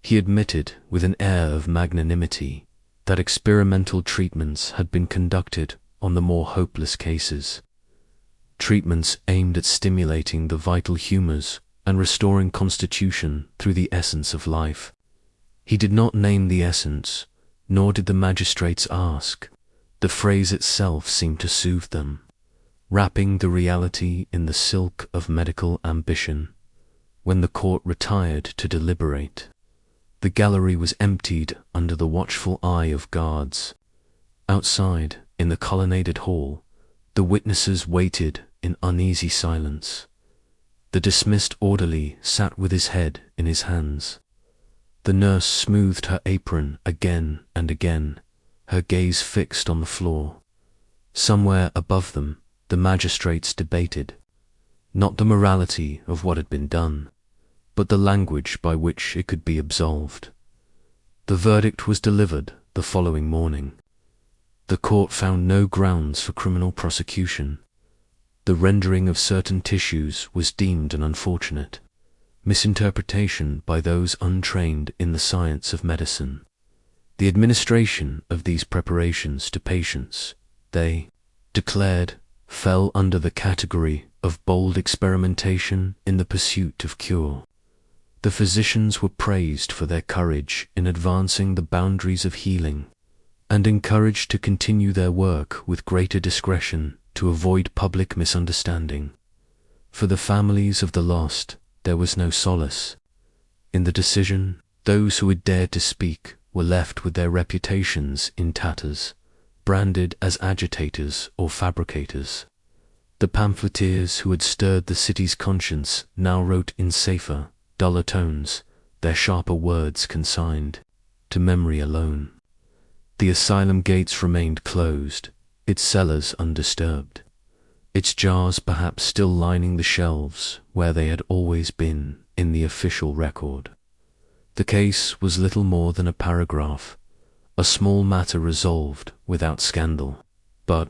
He admitted with an air of magnanimity that experimental treatments had been conducted on the more hopeless cases. Treatments aimed at stimulating the vital humours and restoring constitution through the essence of life. He did not name the essence, nor did the magistrates ask. The phrase itself seemed to soothe them, wrapping the reality in the silk of medical ambition. When the court retired to deliberate, the gallery was emptied under the watchful eye of guards. Outside, in the colonnaded hall, the witnesses waited in uneasy silence. The dismissed orderly sat with his head in his hands. The nurse smoothed her apron again and again, her gaze fixed on the floor. Somewhere above them, the magistrates debated, not the morality of what had been done, but the language by which it could be absolved. The verdict was delivered the following morning. The court found no grounds for criminal prosecution. The rendering of certain tissues was deemed an unfortunate misinterpretation by those untrained in the science of medicine. The administration of these preparations to patients, they declared, fell under the category of bold experimentation in the pursuit of cure. The physicians were praised for their courage in advancing the boundaries of healing, and encouraged to continue their work with greater discretion to avoid public misunderstanding. For the families of the lost, there was no solace. In the decision, those who had dared to speak were left with their reputations in tatters, branded as agitators or fabricators. The pamphleteers who had stirred the city's conscience now wrote in safer, duller tones, their sharper words consigned to memory alone. The asylum gates remained closed, its cellars undisturbed, its jars perhaps still lining the shelves where they had always been in the official record. The case was little more than a paragraph, a small matter resolved without scandal. But,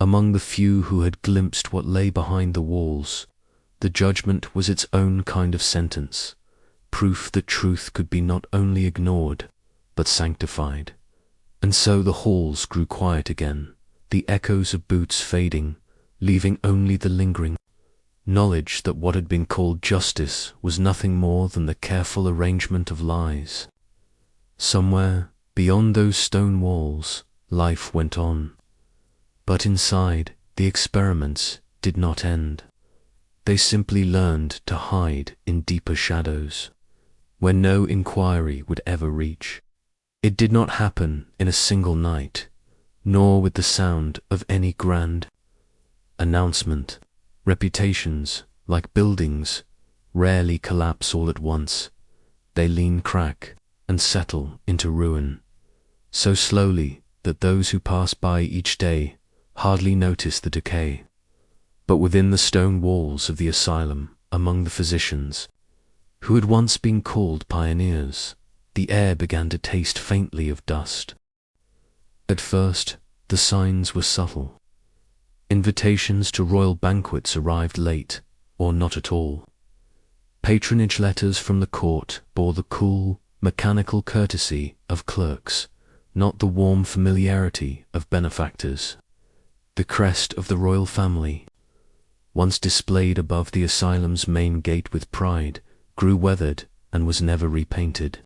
among the few who had glimpsed what lay behind the walls, the judgment was its own kind of sentence, proof that truth could be not only ignored, but sanctified. And so the halls grew quiet again, the echoes of boots fading, leaving only the lingering knowledge that what had been called justice was nothing more than the careful arrangement of lies. Somewhere, beyond those stone walls, life went on. But inside, the experiments did not end. They simply learned to hide in deeper shadows, where no inquiry would ever reach. It did not happen in a single night, nor with the sound of any grand announcement. Reputations, like buildings, rarely collapse all at once. They lean, crack, and settle into ruin, so slowly that those who pass by each day hardly notice the decay. But within the stone walls of the asylum, among the physicians, who had once been called pioneers. The air began to taste faintly of dust. At first, the signs were subtle. Invitations to royal banquets arrived late, or not at all. Patronage letters from the court bore the cool, mechanical courtesy of clerks, not the warm familiarity of benefactors. The crest of the royal family, once displayed above the asylum's main gate with pride, grew weathered and was never repainted.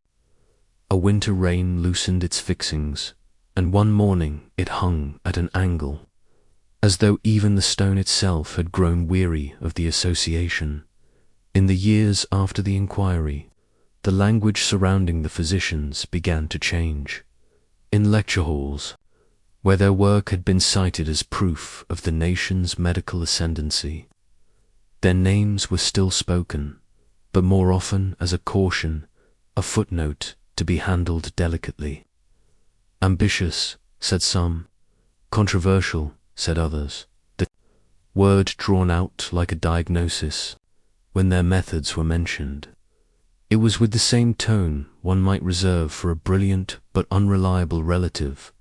A winter rain loosened its fixings, and one morning it hung at an angle, as though even the stone itself had grown weary of the association. In the years after the inquiry, the language surrounding the physicians began to change. In lecture halls, where their work had been cited as proof of the nation's medical ascendancy, their names were still spoken, but more often as a caution, a footnote to be handled delicately. Ambitious, said some. Controversial, said others. The word drawn out like a diagnosis when their methods were mentioned. It was with the same tone one might reserve for a brilliant but unreliable relative,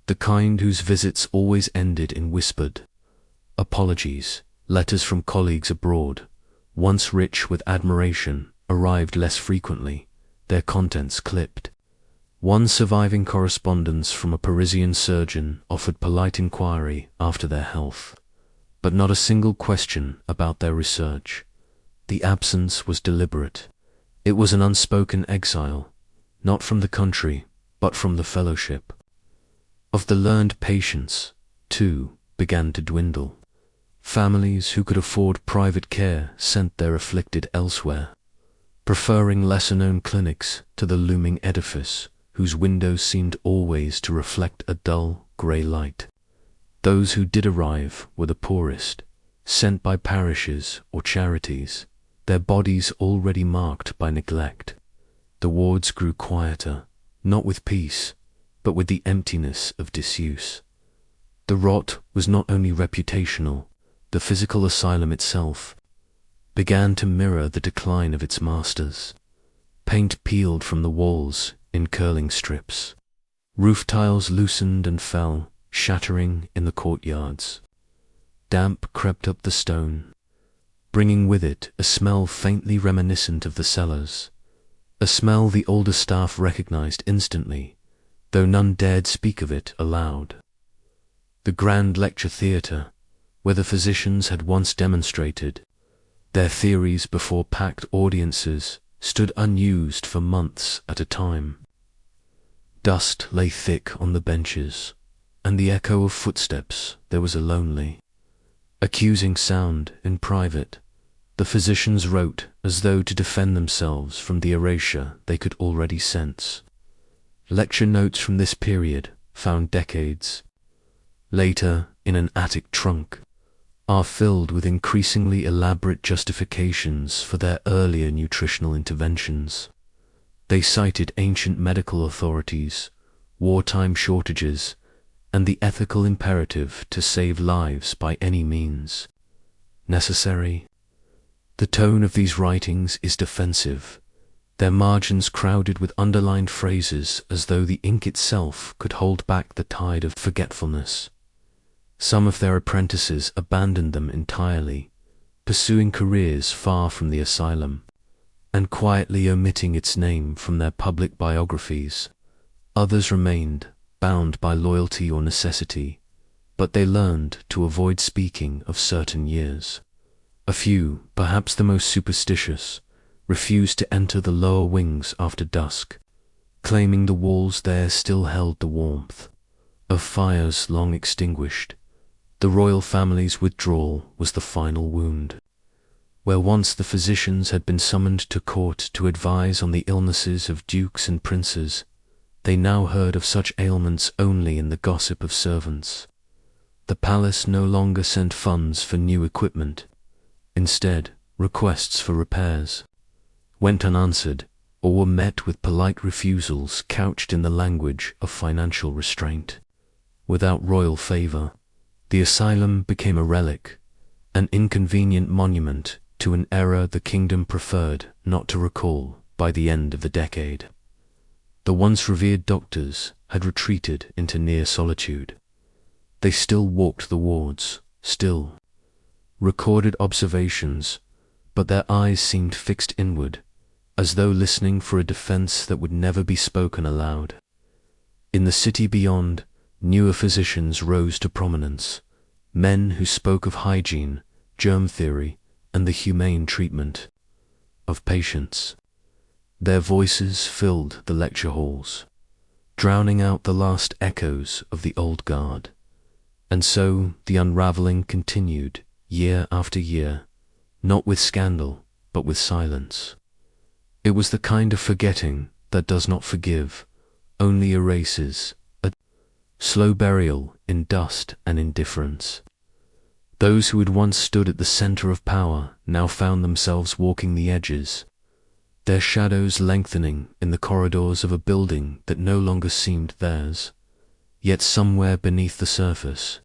the kind whose visits always ended in whispered apologies. Letters from colleagues abroad, once rich with admiration, arrived less frequently, their contents clipped. One surviving correspondence from a Parisian surgeon offered polite inquiry after their health, but not a single question about their research. The absence was deliberate. It was an unspoken exile, not from the country, but from the fellowship. Of the learned patients, too, began to dwindle. Families who could afford private care sent their afflicted elsewhere, preferring lesser-known clinics to the looming edifice whose windows seemed always to reflect a dull, grey light. Those who did arrive were the poorest, sent by parishes or charities, their bodies already marked by neglect. The wards grew quieter, not with peace, but with the emptiness of disuse. The rot was not only reputational. The physical asylum itself began to mirror the decline of its masters. Paint peeled from the walls in curling strips. Roof tiles loosened and fell, shattering in the courtyards. Damp crept up the stone, bringing with it a smell faintly reminiscent of the cellars, a smell the older staff recognized instantly, though none dared speak of it aloud. The grand lecture theatre, where the physicians had once demonstrated their theories before packed audiences, stood unused for months at a time. Dust lay thick on the benches, and the echo of footsteps there was a lonely, accusing sound in private. The physicians wrote as though to defend themselves from the erasure they could already sense. Lecture notes from this period, found decades later in an attic trunk, are filled with increasingly elaborate justifications for their earlier nutritional interventions. They cited ancient medical authorities, wartime shortages, and the ethical imperative to save lives by any means necessary. The tone of these writings is defensive, their margins crowded with underlined phrases as though the ink itself could hold back the tide of forgetfulness. Some of their apprentices abandoned them entirely, pursuing careers far from the asylum, and quietly omitting its name from their public biographies. Others remained, bound by loyalty or necessity, but they learned to avoid speaking of certain years. A few, perhaps the most superstitious, refused to enter the lower wings after dusk, claiming the walls there still held the warmth of fires long extinguished. The royal family's withdrawal was the final wound. Where once the physicians had been summoned to court to advise on the illnesses of dukes and princes, they now heard of such ailments only in the gossip of servants. The palace no longer sent funds for new equipment. Instead, requests for repairs went unanswered or were met with polite refusals couched in the language of financial restraint. Without royal favor, the asylum became a relic, an inconvenient monument to an era the kingdom preferred not to recall by the end of the decade. The once revered doctors had retreated into near solitude. They still walked the wards, still recorded observations, but their eyes seemed fixed inward, as though listening for a defense that would never be spoken aloud. In the city beyond, newer physicians rose to prominence, men who spoke of hygiene, germ theory, and the humane treatment of patients. Their voices filled the lecture halls, drowning out the last echoes of the old guard. And so the unraveling continued year after year, not with scandal, but with silence. It was the kind of forgetting that does not forgive, only erases, a slow burial in dust and indifference. Those who had once stood at the center of power now found themselves walking the edges, their shadows lengthening in the corridors of a building that no longer seemed theirs. Yet somewhere beneath the surface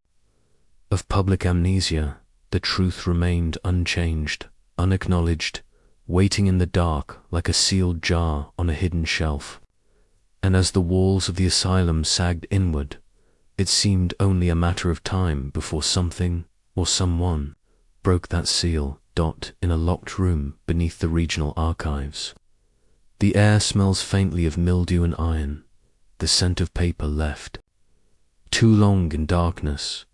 of public amnesia, the truth remained unchanged, unacknowledged, waiting in the dark like a sealed jar on a hidden shelf. And as the walls of the asylum sagged inward, it seemed only a matter of time before something or someone broke that seal. In a locked room beneath the regional archives. The air smells faintly of mildew and iron, the scent of paper left too long in darkness,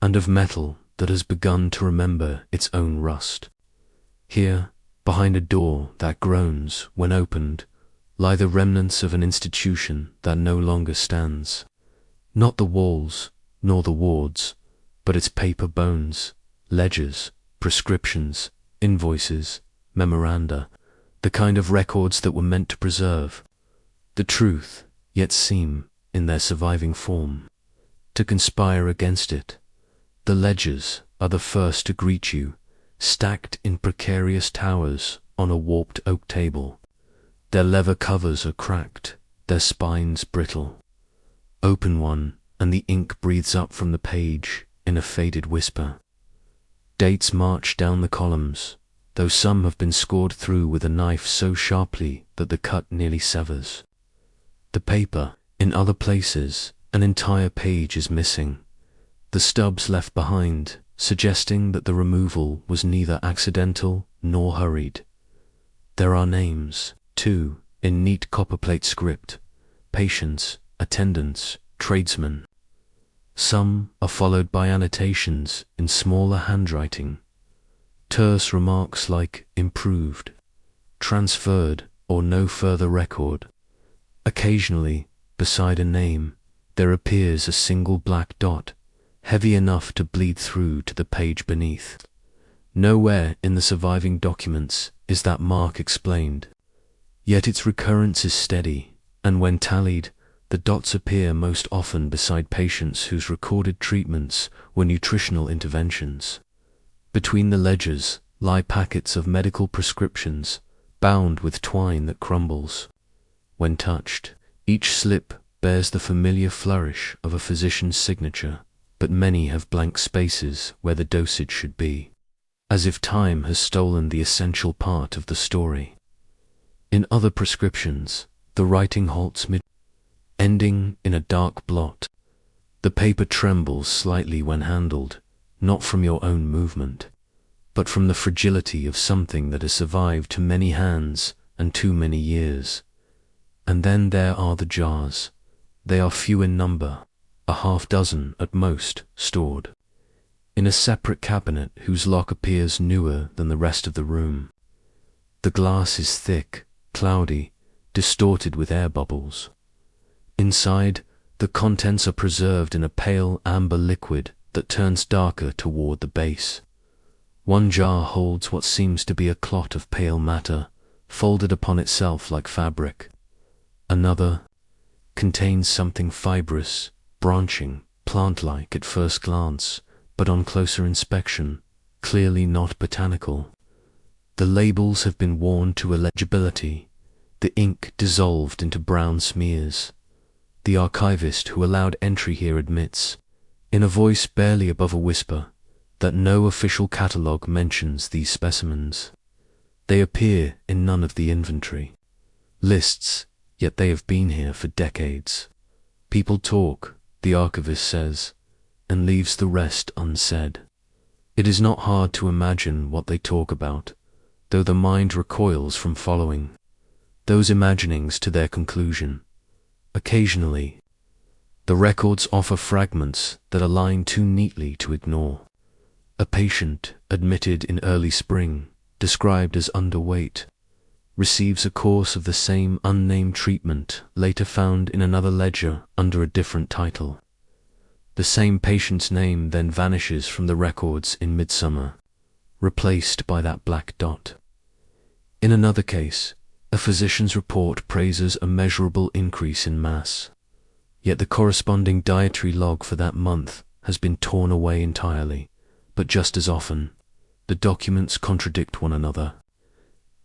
and of metal that has begun to remember its own rust. Here, behind a door that groans when opened, lie the remnants of an institution that no longer stands. Not the walls, nor the wards, but its paper bones, ledgers, prescriptions, invoices, memoranda, the kind of records that were meant to preserve the truth, yet seem, in their surviving form, to conspire against it. The ledgers are the first to greet you, stacked in precarious towers on a warped oak table. Their leather covers are cracked, their spines brittle. Open one, and the ink breathes up from the page in a faded whisper. Dates march down the columns, though some have been scored through with a knife so sharply that the cut nearly severs. The paper, in other places, an entire page is missing, the stubs left behind, suggesting that the removal was neither accidental nor hurried. There are names, too, in neat copperplate script, patients, attendants, tradesmen. Some are followed by annotations in smaller handwriting, terse remarks like improved, transferred, or no further record. Occasionally, beside a name, there appears a single black dot, heavy enough to bleed through to the page beneath. Nowhere in the surviving documents is that mark explained, yet its recurrence is steady, and when tallied, the dots appear most often beside patients whose recorded treatments were nutritional interventions. Between the ledgers lie packets of medical prescriptions, bound with twine that crumbles when touched. Each slip bears the familiar flourish of a physician's signature, but many have blank spaces where the dosage should be, as if time has stolen the essential part of the story. In other prescriptions, the writing halts mid, ending in a dark blot. The paper trembles slightly when handled, not from your own movement, but from the fragility of something that has survived too many hands and too many years. And then there are the jars. They are few in number, a half-dozen at most, stored in a separate cabinet whose lock appears newer than the rest of the room. The glass is thick, cloudy, distorted with air bubbles. Inside, the contents are preserved in a pale amber liquid that turns darker toward the base. One jar holds what seems to be a clot of pale matter, folded upon itself like fabric. Another contains something fibrous, branching, plant-like at first glance, but on closer inspection, clearly not botanical. The labels have been worn to illegibility, the ink dissolved into brown smears. The archivist who allowed entry here admits, in a voice barely above a whisper, that no official catalogue mentions these specimens. They appear in none of the inventory lists, yet they have been here for decades. People talk, the archivist says, and leaves the rest unsaid. It is not hard to imagine what they talk about, though the mind recoils from following those imaginings to their conclusion. Occasionally, the records offer fragments that align too neatly to ignore. A patient admitted in early spring, described as underweight, receives a course of the same unnamed treatment later found in another ledger under a different title. The same patient's name then vanishes from the records in midsummer, replaced by that black dot. In another case, a physician's report praises a measurable increase in mass, yet the corresponding dietary log for that month has been torn away entirely, but just as often, the documents contradict one another.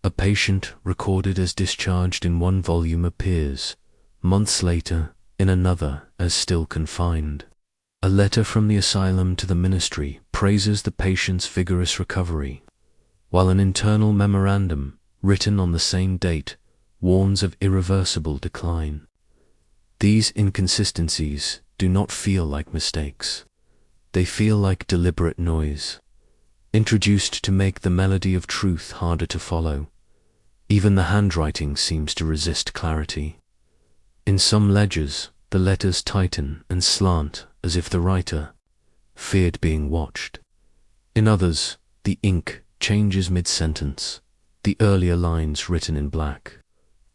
A patient recorded as discharged in one volume appears, months later, in another as still confined. A letter from the asylum to the ministry praises the patient's vigorous recovery, while an internal memorandum, written on the same date, warns of irreversible decline. These inconsistencies do not feel like mistakes. They feel like deliberate noise, introduced to make the melody of truth harder to follow. Even the handwriting seems to resist clarity. In some ledgers, the letters tighten and slant as if the writer feared being watched. In others, the ink changes mid-sentence, the earlier lines written in black,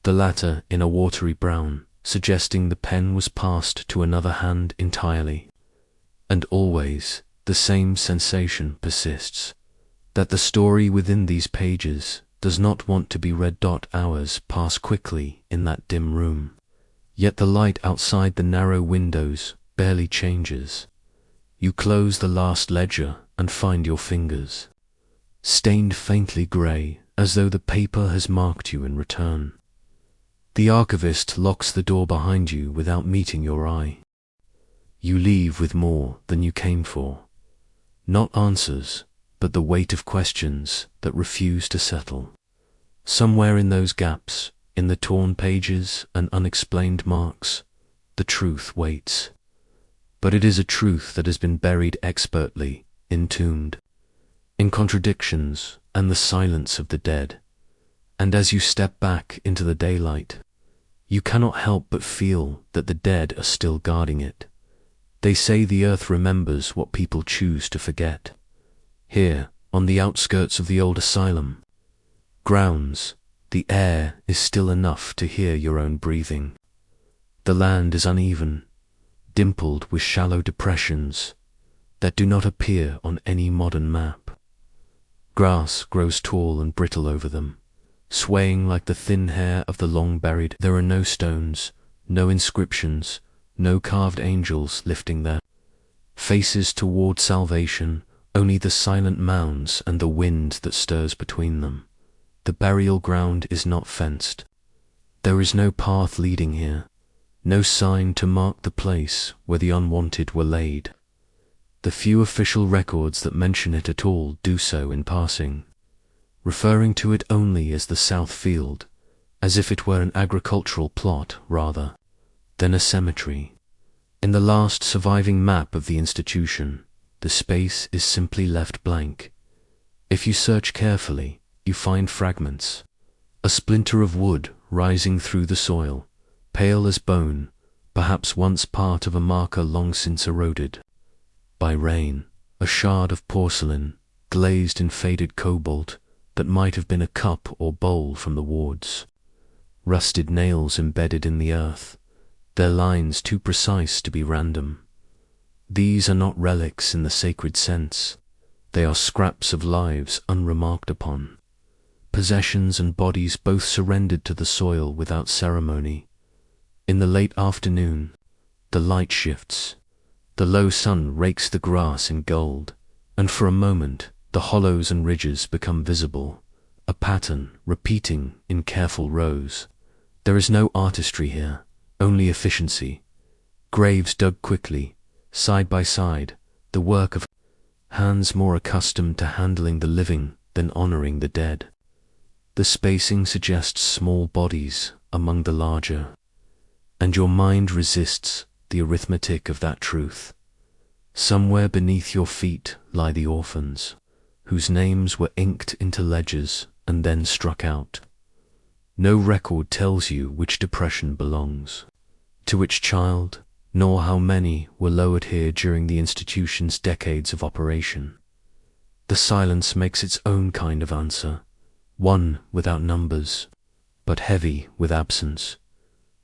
the latter in a watery brown, suggesting the pen was passed to another hand entirely. And always the same sensation persists, that the story within these pages does not want to be read. Hours pass quickly in that dim room, yet the light outside the narrow windows barely changes. You close the last ledger and find your fingers stained faintly grey, as though the paper has marked you in return. The archivist locks the door behind you without meeting your eye. You leave with more than you came for. Not answers, but the weight of questions that refuse to settle. Somewhere in those gaps, in the torn pages and unexplained marks, the truth waits. But it is a truth that has been buried expertly, entombed, in contradictions and the silence of the dead. And as you step back into the daylight, you cannot help but feel that the dead are still guarding it. They say the earth remembers what people choose to forget. Here, on the outskirts of the old asylum grounds, the air is still enough to hear your own breathing. The land is uneven, dimpled with shallow depressions that do not appear on any modern map. Grass grows tall and brittle over them, swaying like the thin hair of the long buried. There are no stones, no inscriptions, no carved angels lifting their faces toward salvation, only the silent mounds and the wind that stirs between them. The burial ground is not fenced. There is no path leading here, no sign to mark the place where the unwanted were laid. The few official records that mention it at all do so in passing, referring to it only as the South Field, as if it were an agricultural plot rather than a cemetery. In the last surviving map of the institution, the space is simply left blank. If you search carefully, you find fragments. A splinter of wood rising through the soil, pale as bone, perhaps once part of a marker long since eroded by rain. A shard of porcelain, glazed in faded cobalt, that might have been a cup or bowl from the wards. Rusted nails embedded in the earth, their lines too precise to be random. These are not relics in the sacred sense. They are scraps of lives unremarked upon. Possessions and bodies both surrendered to the soil without ceremony. In the late afternoon, the light shifts. The low sun rakes the grass in gold, and for a moment the hollows and ridges become visible, a pattern repeating in careful rows. There is no artistry here, only efficiency. Graves dug quickly, side by side, the work of hands more accustomed to handling the living than honoring the dead. The spacing suggests small bodies among the larger, and your mind resists the arithmetic of that truth. Somewhere beneath your feet lie the orphans, whose names were inked into ledgers and then struck out. No record tells you which depression belongs to which child, nor how many were lowered here during the institution's decades of operation. The silence makes its own kind of answer, one without numbers, but heavy with absence.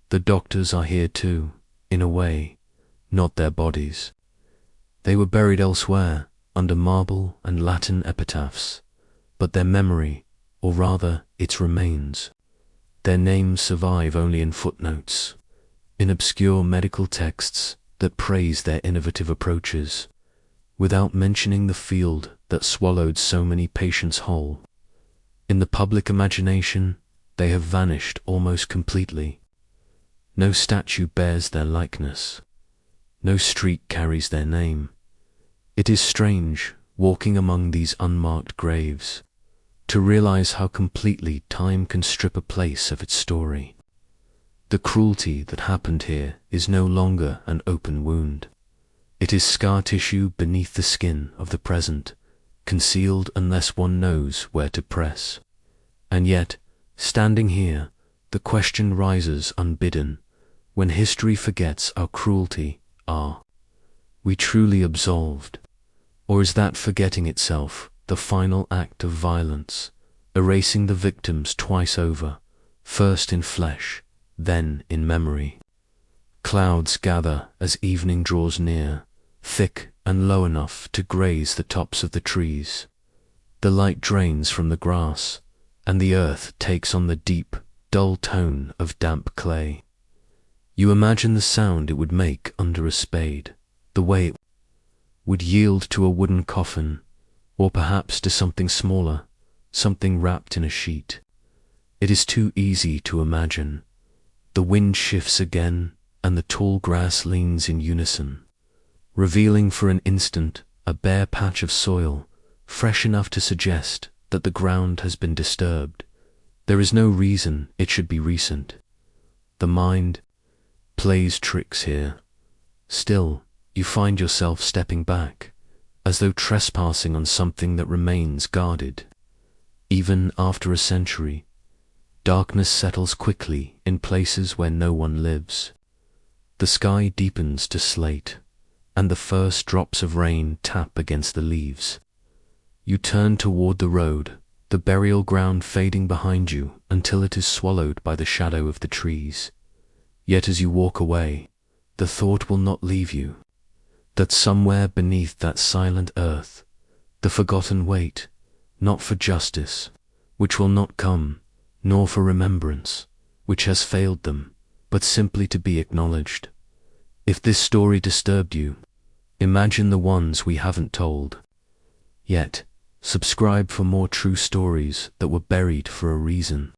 The doctors are here too, in a way, not their bodies. They were buried elsewhere, under marble and Latin epitaphs, but their memory, or rather its remains, their names survive only in footnotes, in obscure medical texts that praise their innovative approaches, without mentioning the field that swallowed so many patients whole. In the public imagination, they have vanished almost completely. No statue bears their likeness. No street carries their name. It is strange, walking among these unmarked graves, to realize how completely time can strip a place of its story. The cruelty that happened here is no longer an open wound. It is scar tissue beneath the skin of the present, concealed unless one knows where to press. And yet, standing here, the question rises unbidden. When history forgets our cruelty, are we truly absolved? Or is that forgetting itself the final act of violence, erasing the victims twice over, first in flesh, then in memory? Clouds gather as evening draws near, thick and low enough to graze the tops of the trees. The light drains from the grass, and the earth takes on the deep, dull tone of damp clay. You imagine the sound it would make under a spade, the way it would yield to a wooden coffin, or perhaps to something smaller, something wrapped in a sheet. It is too easy to imagine. The wind shifts again, and the tall grass leans in unison, revealing for an instant a bare patch of soil, fresh enough to suggest that the ground has been disturbed. There is no reason it should be recent. The mind plays tricks here. Still, you find yourself stepping back, as though trespassing on something that remains guarded. Even after a century, darkness settles quickly in places where no one lives. The sky deepens to slate, and the first drops of rain tap against the leaves. You turn toward the road, the burial ground fading behind you until it is swallowed by the shadow of the trees. Yet as you walk away, the thought will not leave you, that somewhere beneath that silent earth, the forgotten wait, not for justice, which will not come, nor for remembrance, which has failed them, but simply to be acknowledged. If this story disturbed you, imagine the ones we haven't told. Yet, subscribe for more true stories that were buried for a reason.